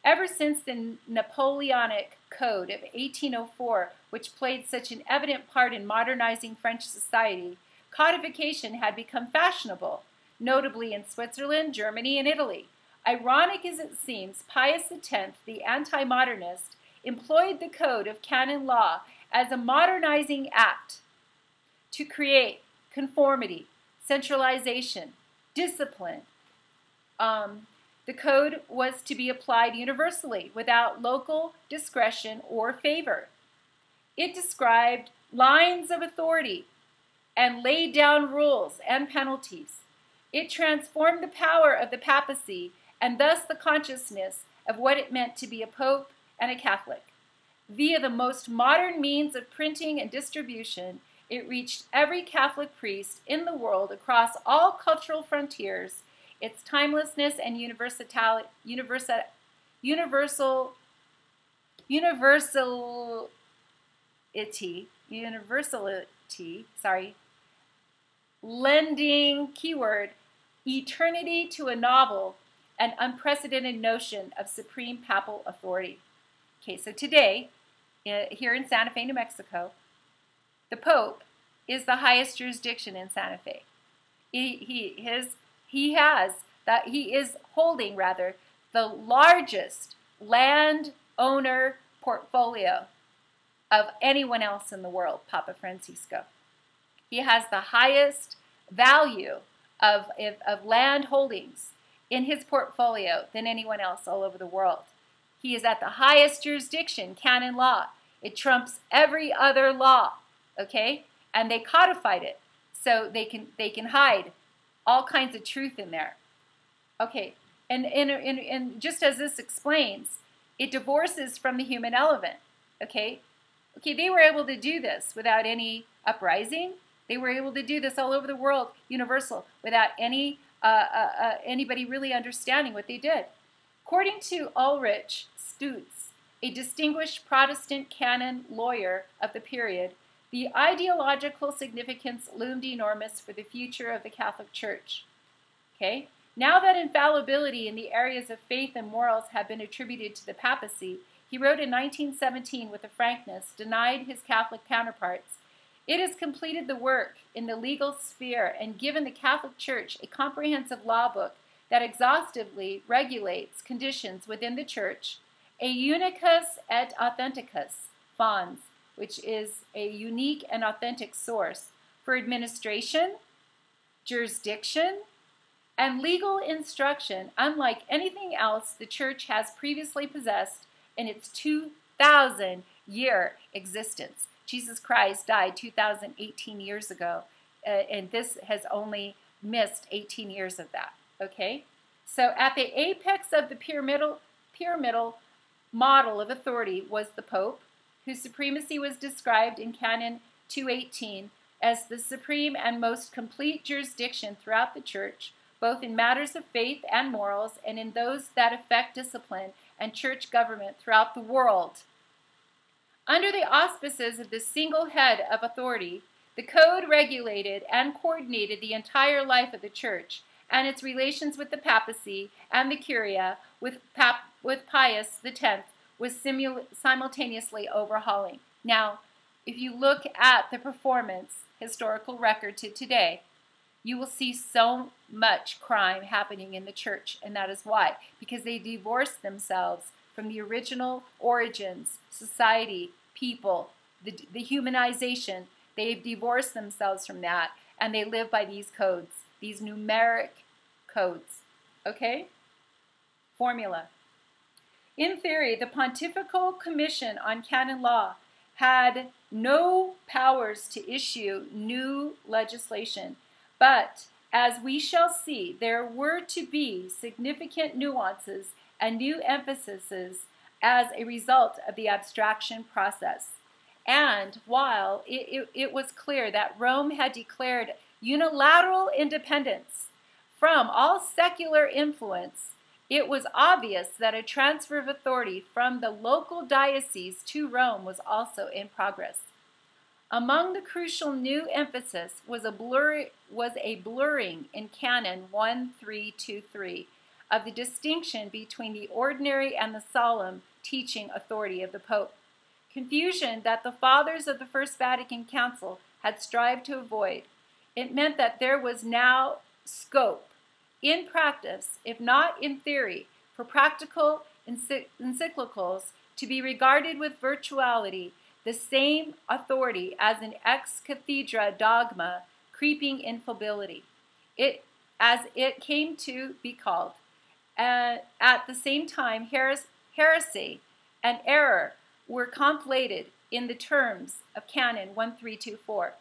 Ever since the Napoleonic Code of 1804, which played such an evident part in modernizing French society, codification had become fashionable. notably in Switzerland, Germany, and Italy. Ironic as it seems, Pius X, the anti-modernist, employed the code of canon law as a modernizing act to create conformity, centralization, discipline. The code was to be applied universally without local discretion or favor. It described lines of authority and laid down rules and penalties. It transformed the power of the papacy and thus the consciousness of what it meant to be a pope and a Catholic. Via the most modern means of printing and distribution, it reached every Catholic priest in the world across all cultural frontiers. Its timelessness and universality, lending, keyword, eternity to a novel and unprecedented notion of supreme papal authority. Okay, so today, here in Santa Fe, New Mexico, the Pope is the highest jurisdiction in Santa Fe. He is holding the largest landowner portfolio of anyone else in the world, Papa Francisco. He has the highest value of land holdings in his portfolio than anyone else all over the world. He is at the highest jurisdiction, canon law. It trumps every other law, okay? And they codified it so they can hide all kinds of truth in there. Okay, and just as this explains, it divorces from the human element, okay? Okay, they were able to do this without any uprising. They were able to do this all over the world, universal, without anybody really understanding what they did. According to Ulrich Stutz, a distinguished Protestant canon lawyer of the period, the ideological significance loomed enormous for the future of the Catholic Church. Okay? Now that infallibility in the areas of faith and morals had been attributed to the papacy, he wrote in 1917 with a frankness denied his Catholic counterparts, "It has completed the work in the legal sphere and given the Catholic Church a comprehensive law book that exhaustively regulates conditions within the Church, a unicus et authenticus fons, which is a unique and authentic source for administration, jurisdiction, and legal instruction, unlike anything else the Church has previously possessed in its 2,000-year existence." Jesus Christ died 2,018 years ago, and this has only missed 18 years of that, okay? So at the apex of the pyramidal model of authority was the Pope, whose supremacy was described in Canon 218 as the supreme and most complete jurisdiction throughout the Church, both in matters of faith and morals, and in those that affect discipline and church government throughout the world. Under the auspices of this single head of authority, the Code regulated and coordinated the entire life of the Church and its relations with the papacy and the Curia, with Pius X, was simultaneously overhauling. Now, if you look at the performance historical record to today, you will see so much crime happening in the Church, and that is why. Because they divorced themselves from the original origins, society, people, the humanization. They've divorced themselves from that, and they live by these codes, these numeric codes. Okay? Formula. In theory, the Pontifical Commission on Canon Law had no powers to issue new legislation, but as we shall see, there were to be significant nuances and new emphases as a result of the abstraction process. And while it was clear that Rome had declared unilateral independence from all secular influence, it was obvious that a transfer of authority from the local diocese to Rome was also in progress. Among the crucial new emphasis was a blurring in Canon 1323 of the distinction between the ordinary and the solemn teaching authority of the Pope. Confusion that the fathers of the First Vatican Council had strived to avoid. It meant that there was now scope in practice, if not in theory, for practical encyclicals to be regarded with virtuality the same authority as an ex cathedra dogma creeping infallibility, as it came to be called. At the same time, heresy and error were conflated in the terms of Canon 1324.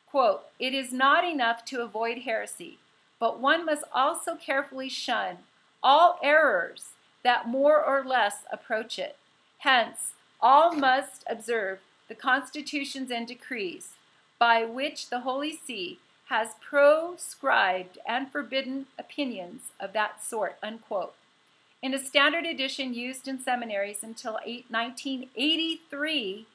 Quote, "It is not enough to avoid heresy, but one must also carefully shun all errors that more or less approach it. Hence, all must observe the constitutions and decrees by which the Holy See has proscribed and forbidden opinions of that sort," unquote. In a standard edition used in seminaries until 1983,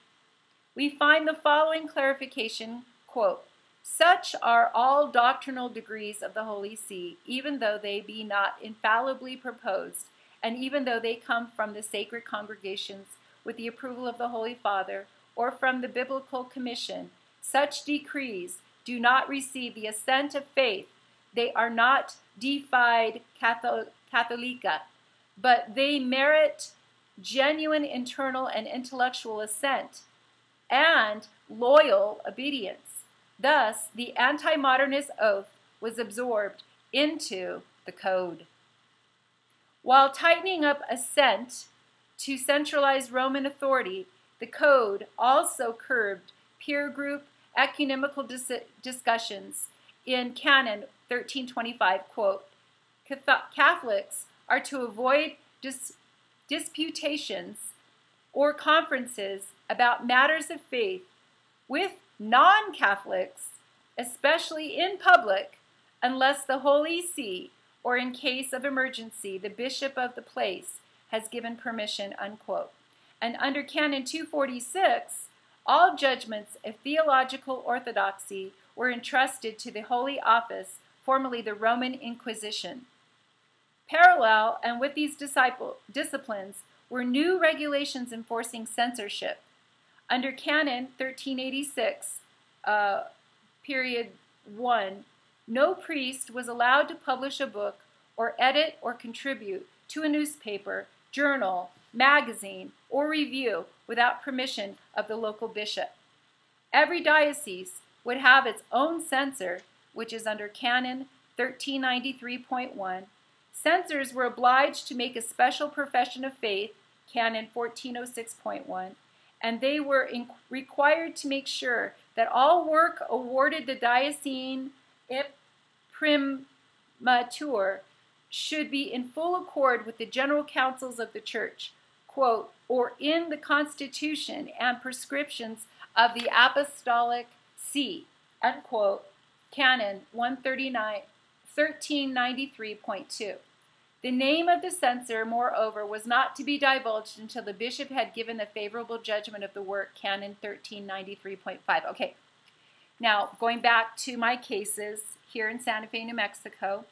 we find the following clarification, quote, "Such are all doctrinal degrees of the Holy See, even though they be not infallibly proposed, and even though they come from the sacred congregations with the approval of the Holy Father, or from the Biblical Commission. Such decrees do not receive the assent of faith. They are not defied Catholica, but they merit genuine internal and intellectual assent and loyal obedience. Thus, the anti-modernist oath was absorbed into the code. While tightening up assent to centralized Roman authority, the code also curbed peer group ecumenical discussions. In Canon 1325, quote, "Catholics are to avoid disputations or conferences about matters of faith with non-Catholics, especially in public, unless the Holy See, or in case of emergency, the bishop of the place has given permission," unquote. And under Canon 246, all judgments of theological orthodoxy were entrusted to the Holy Office, formerly the Roman Inquisition. Parallel and with these disciplines were new regulations enforcing censorship. Under Canon 1386, period 1, no priest was allowed to publish a book or edit or contribute to a newspaper, journal, magazine, or review without permission of the local bishop. Every diocese would have its own censor, which is under Canon 1393.1. Censors were obliged to make a special profession of faith, Canon 1406.1, and they were required to make sure that all work awarded the diocesan imprimatur should be in full accord with the general counsels of the Church, quote, "or in the constitution and prescriptions of the Apostolic See," unquote, Canon 1393.2. The name of the censor, moreover, was not to be divulged until the bishop had given a favorable judgment of the work, Canon 1393.5. Okay, now going back to my cases here in Santa Fe, New Mexico.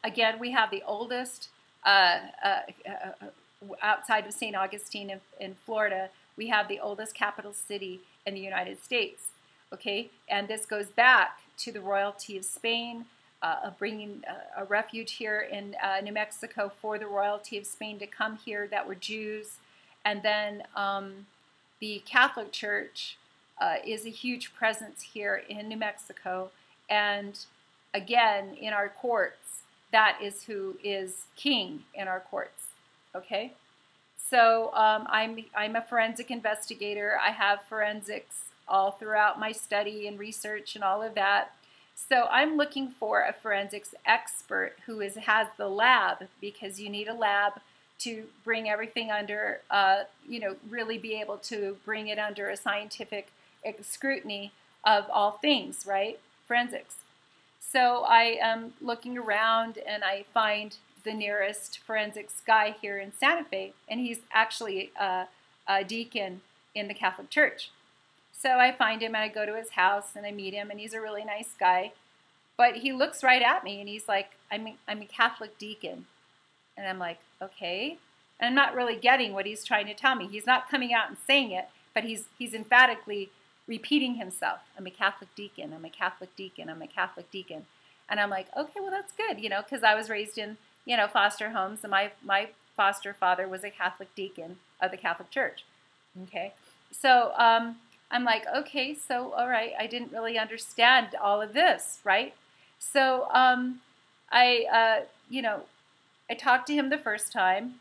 Again, we have the oldest, outside of St. Augustine in Florida, we have the oldest capital city in the United States. Okay, and this goes back to the royalty of Spain, bringing a refuge here in New Mexico for the royalty of Spain to come here that were Jews. And then the Catholic Church is a huge presence here in New Mexico. And again, in our courts, that is who is king in our courts. Okay, so I'm a forensic investigator. I have forensics all throughout my study and research and all of that. So I'm looking for a forensics expert who has the lab, because you need a lab to bring everything under, really be able to bring it under a scientific scrutiny of all things, right? Forensics. So I am looking around and I find the nearest forensics guy here in Santa Fe, and he's actually a deacon in the Catholic Church. So I find him and I go to his house and I meet him, and he's a really nice guy. But he looks right at me and he's like, I'm a Catholic deacon. And I'm like, okay. And I'm not really getting what he's trying to tell me. He's not coming out and saying it, but he's emphatically repeating himself. I'm a Catholic deacon, I'm a Catholic deacon, I'm a Catholic deacon. And I'm like, okay, well, that's good, because I was raised in, foster homes, and my foster father was a Catholic deacon of the Catholic Church. Okay, so I'm like, okay, so all right, I didn't really understand all of this, right? So I talked to him the first time,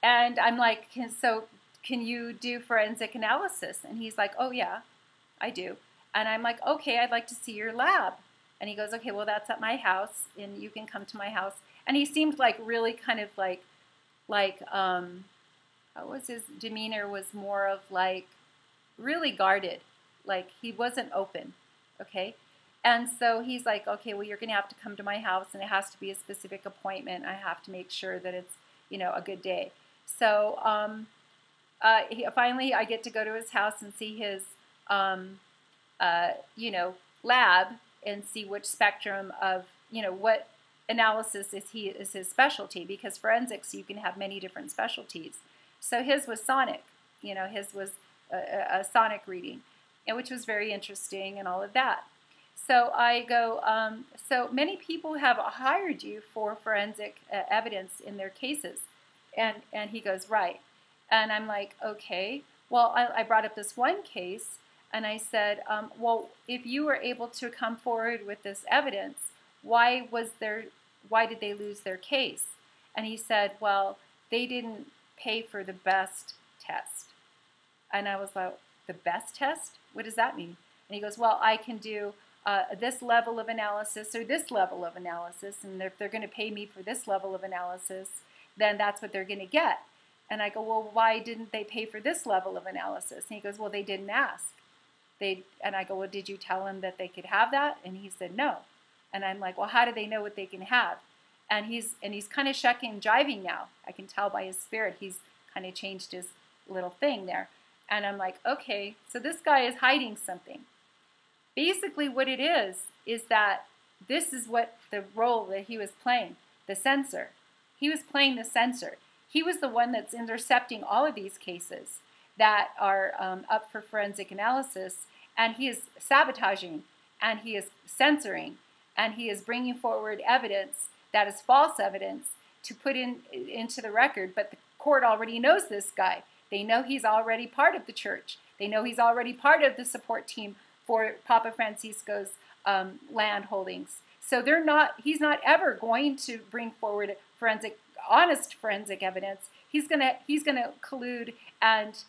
and I'm like, can you do forensic analysis? And he's like, oh yeah, I do. And I'm like, okay, I'd like to see your lab. And he goes, okay, well, that's at my house, and you can come to my house. And he seemed like really kind of like what was his demeanor, was more of like really guarded, like he wasn't open, okay? And so he's like, okay, well, you're going to have to come to my house, and it has to be a specific appointment. I have to make sure that it's, a good day. So finally, I get to go to his house and see his, lab, and see which spectrum of, what analysis is his specialty, because forensics, you can have many different specialties. So his was sonic, his was a sonic reading, and which was very interesting and all of that. So I go, so many people have hired you for forensic evidence in their cases. And he goes, right. And I'm like, okay. Well, I brought up this one case, and I said, well, if you were able to come forward with this evidence, why did they lose their case? And he said, well, they didn't pay for the best test. And I was like, the best test? What does that mean? And he goes, well, I can do this level of analysis or this level of analysis, and if they're going to pay me for this level of analysis, then that's what they're going to get. And I go, well, why didn't they pay for this level of analysis? And he goes, well, they didn't ask. And I go, well, did you tell them that they could have that? And he said, no. And I'm like, well, how do they know what they can have? And he's kind of shucking and jiving now. I can tell by his spirit he's kind of changed his little thing there. And I'm like, okay, so this guy is hiding something. Basically what it is that this is what the role that he was playing, the censor. He was playing the censor. He was the one that's intercepting all of these cases that are up for forensic analysis, and he is sabotaging, and he is censoring, and he is bringing forward evidence that is false evidence to put into the record. But the court already knows this guy. They know he's already part of the church. They know he's already part of the support team for Papa Francisco's land holdings. So he's not ever going to bring forward honest forensic evidence. He's gonna collude and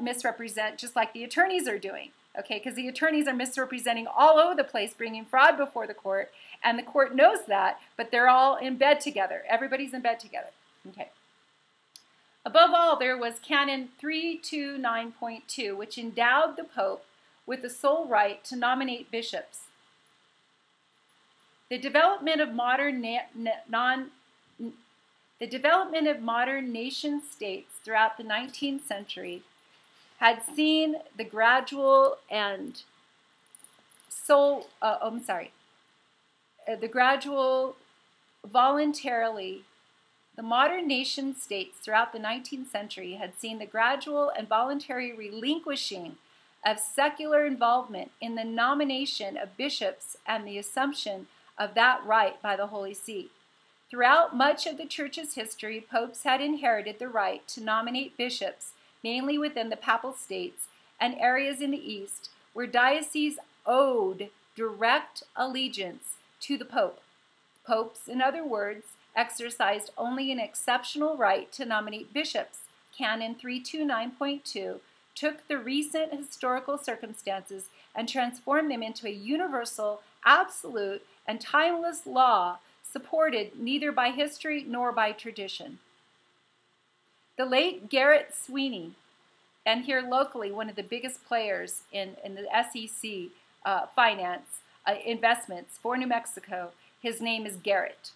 misrepresent, just like the attorneys are doing. Okay, because the attorneys are misrepresenting all over the place, bringing fraud before the court, and the court knows that, but they're all in bed together. Everybody's in bed together. Okay. Above all, there was Canon 329.2, which endowed the Pope with the sole right to nominate bishops. The development of modern nation states throughout the 19th century had seen the gradual The modern nation states throughout the 19th century had seen the gradual and voluntary relinquishing of secular involvement in the nomination of bishops and the assumption of that right by the Holy See. Throughout much of the Church's history, popes had inherited the right to nominate bishops, mainly within the Papal States and areas in the East, where dioceses owed direct allegiance to the Pope. Popes, in other words, exercised only an exceptional right to nominate bishops. Canon 329.2 took the recent historical circumstances and transformed them into a universal, absolute, and timeless law supported neither by history nor by tradition. The late Garrett Sweeney, and here locally one of the biggest players in the SEC finance investments for New Mexico, his name is Garrett.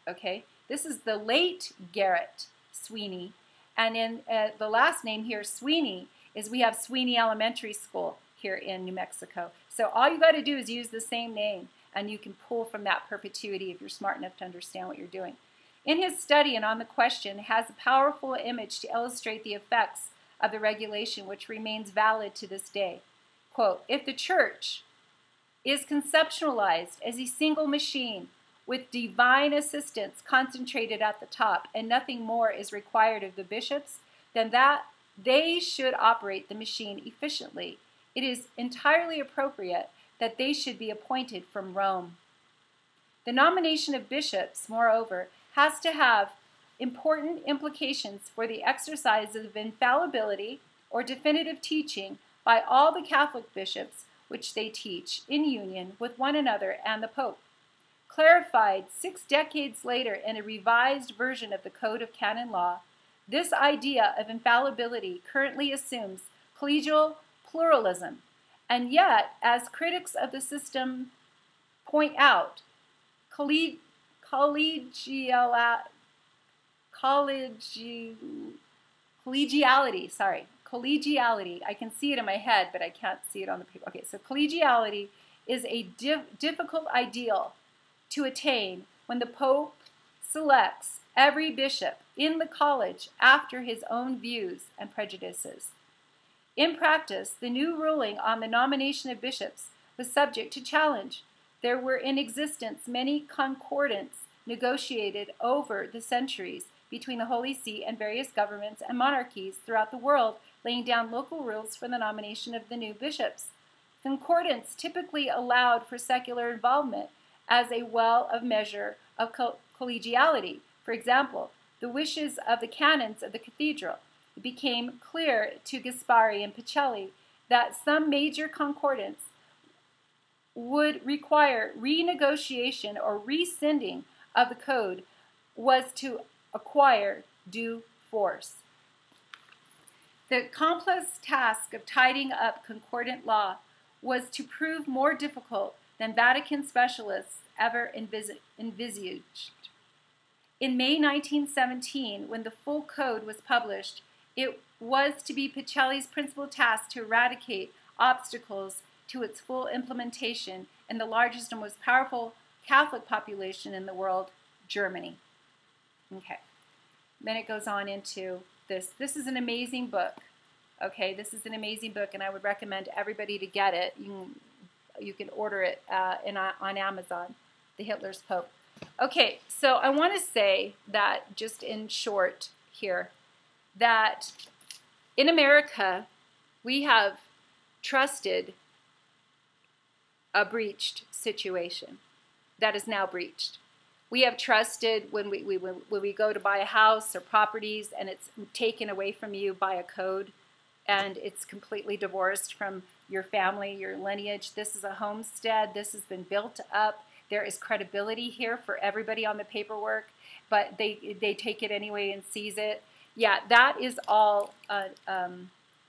Okay, this is the late Garrett Sweeney, and in the last name here, Sweeney, is we have Sweeney Elementary School here in New Mexico. So all you got to do is use the same name, and you can pull from that perpetuity if you're smart enough to understand what you're doing. In his study and on the question, has a powerful image to illustrate the effects of the regulation, which remains valid to this day. Quote, if the church is conceptualized as a single machine with divine assistance concentrated at the top, and nothing more is required of the bishops than that they should operate the machine efficiently, it is entirely appropriate that they should be appointed from Rome. The nomination of bishops, moreover, has to have important implications for the exercise of infallibility or definitive teaching by all the Catholic bishops which they teach in union with one another and the Pope. Clarified 6 decades later in a revised version of the Code of Canon Law, this idea of infallibility currently assumes collegial pluralism, and yet, as critics of the system point out, collegiality, I can see it in my head, but I can't see it on the paper. Okay, so collegiality is a difficult ideal to attain when the Pope selects every bishop in the college after his own views and prejudices. In practice, the new ruling on the nomination of bishops was subject to challenge. There were in existence many concordants negotiated over the centuries between the Holy See and various governments and monarchies throughout the world, laying down local rules for the nomination of the new bishops. Concordance typically allowed for secular involvement as a well of measure of collegiality. For example, the wishes of the canons of the cathedral. It became clear to Gaspari and Pacelli that some major concordance would require renegotiation or rescinding of the code was to acquire due force. The complex task of tidying up concordant law was to prove more difficult than Vatican specialists ever envisaged. In May 1917, when the full code was published, it was to be Pacelli's principal task to eradicate obstacles to its full implementation in the largest and most powerful Catholic population in the world, Germany. Okay, then it goes on into this. This is an amazing book. Okay, this is an amazing book, and I would recommend everybody to get it. You can order it on Amazon, The Hitler's Pope. Okay, so I want to say that, just in short here, that in America, we have trusted a breached situation that is now breached. We have trusted when we go to buy a house or properties and it's taken away from you by a code and it's completely divorced from your family, your lineage. This is a homestead. This has been built up. There is credibility here for everybody on the paperwork, but they take it anyway and seize it. Yeah, that is all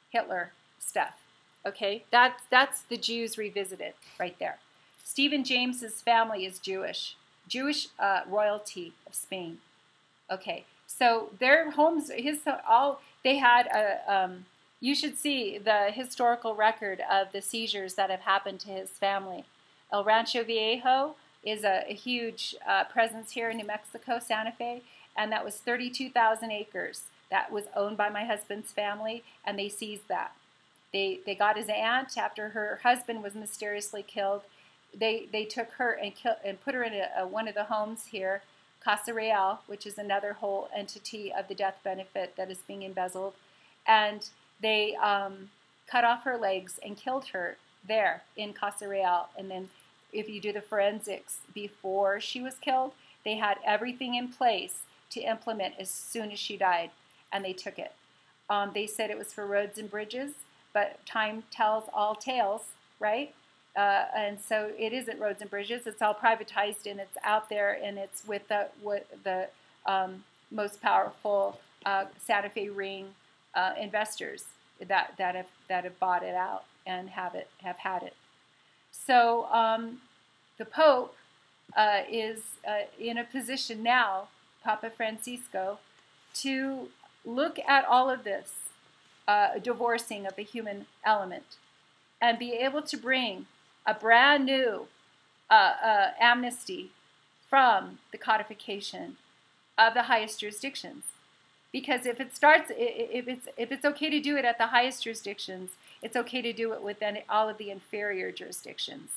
Hitler stuff. Okay, that's the Jews revisited right there. Stephen James's family is Jewish royalty of Spain. Okay, so their homes, they had a. You should see the historical record of the seizures that have happened to his family. El Rancho Viejo is a huge presence here in New Mexico, Santa Fe, and that was 32,000 acres. That was owned by my husband's family, and they seized that. They got his aunt after her husband was mysteriously killed. They took her and put her in one of the homes here, Casa Real, which is another whole entity of the death benefit that is being embezzled, and they cut off her legs and killed her there in Casa Real. And then if you do the forensics before she was killed, they had everything in place to implement as soon as she died, and they took it. They said it was for roads and bridges, but time tells all tales, right? And so it isn't roads and bridges. It's all privatized, and it's out there, and it's with the most powerful Santa Fe ring investors that have bought it out and have had it. So the Pope is in a position now, Papa Francisco, to look at all of this divorcing of the human element and be able to bring a brand new amnesty from the codification of the highest jurisdictions. Because if it's okay to do it at the highest jurisdictions, it's okay to do it within all of the inferior jurisdictions.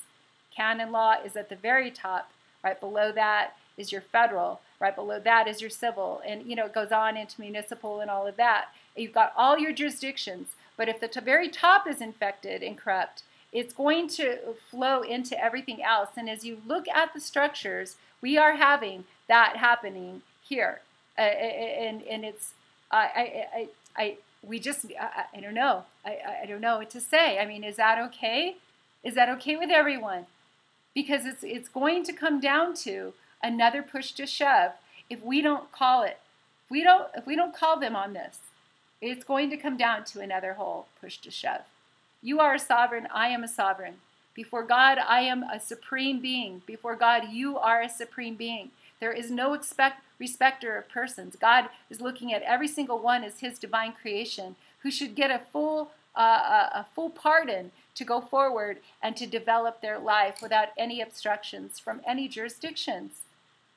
Canon law is at the very top. Right below that is your federal. Right below that is your civil. And, you know, it goes on into municipal and all of that. You've got all your jurisdictions. But if the very top is infected and corrupt, it's going to flow into everything else. And as you look at the structures, we are having that happening here. And it's, we just, I don't know. I don't know what to say. I mean, is that okay? Is that okay with everyone? Because it's going to come down to another push to shove if we don't call it. If we don't call them on this, it's going to come down to another whole push to shove. You are a sovereign. I am a sovereign. Before God, I am a supreme being. Before God, you are a supreme being. There is no respecter of persons. God is looking at every single one as his divine creation, who should get a full pardon to go forward and to develop their life without any obstructions from any jurisdictions.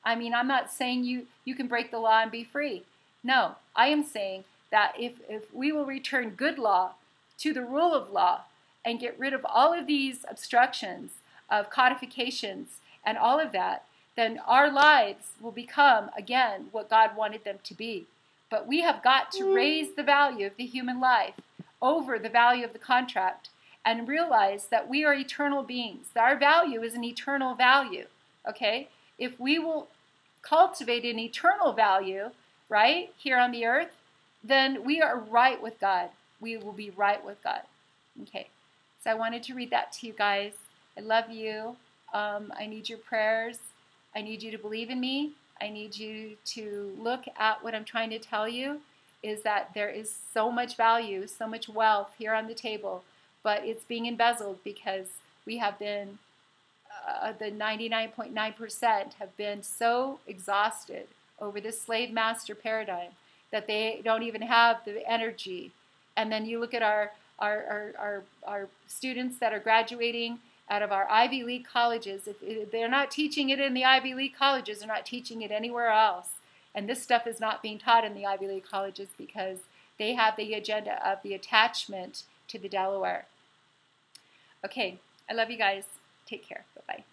I mean, I'm not saying you can break the law and be free. No, I am saying that if we will return good law to the rule of law and get rid of all of these obstructions of codifications and all of that, then our lives will become, again, what God wanted them to be. But we have got to raise the value of the human life over the value of the contract and realize that we are eternal beings. That our value is an eternal value, okay? If we will cultivate an eternal value, right, here on the earth, then we are right with God. We will be right with God. Okay, so I wanted to read that to you guys. I love you. I need your prayers. I need you to believe in me. I need you to look at what I'm trying to tell you, is that there is so much value, so much wealth here on the table, but it's being embezzled because we have been, the 99.9% have been so exhausted over this slave master paradigm that they don't even have the energy. And then you look at our students that are graduating out of our Ivy League colleges. If they're not teaching it in the Ivy League colleges, they're not teaching it anywhere else. And this stuff is not being taught in the Ivy League colleges because they have the agenda of the attachment to the Delaware. Okay, I love you guys. Take care. Bye-bye.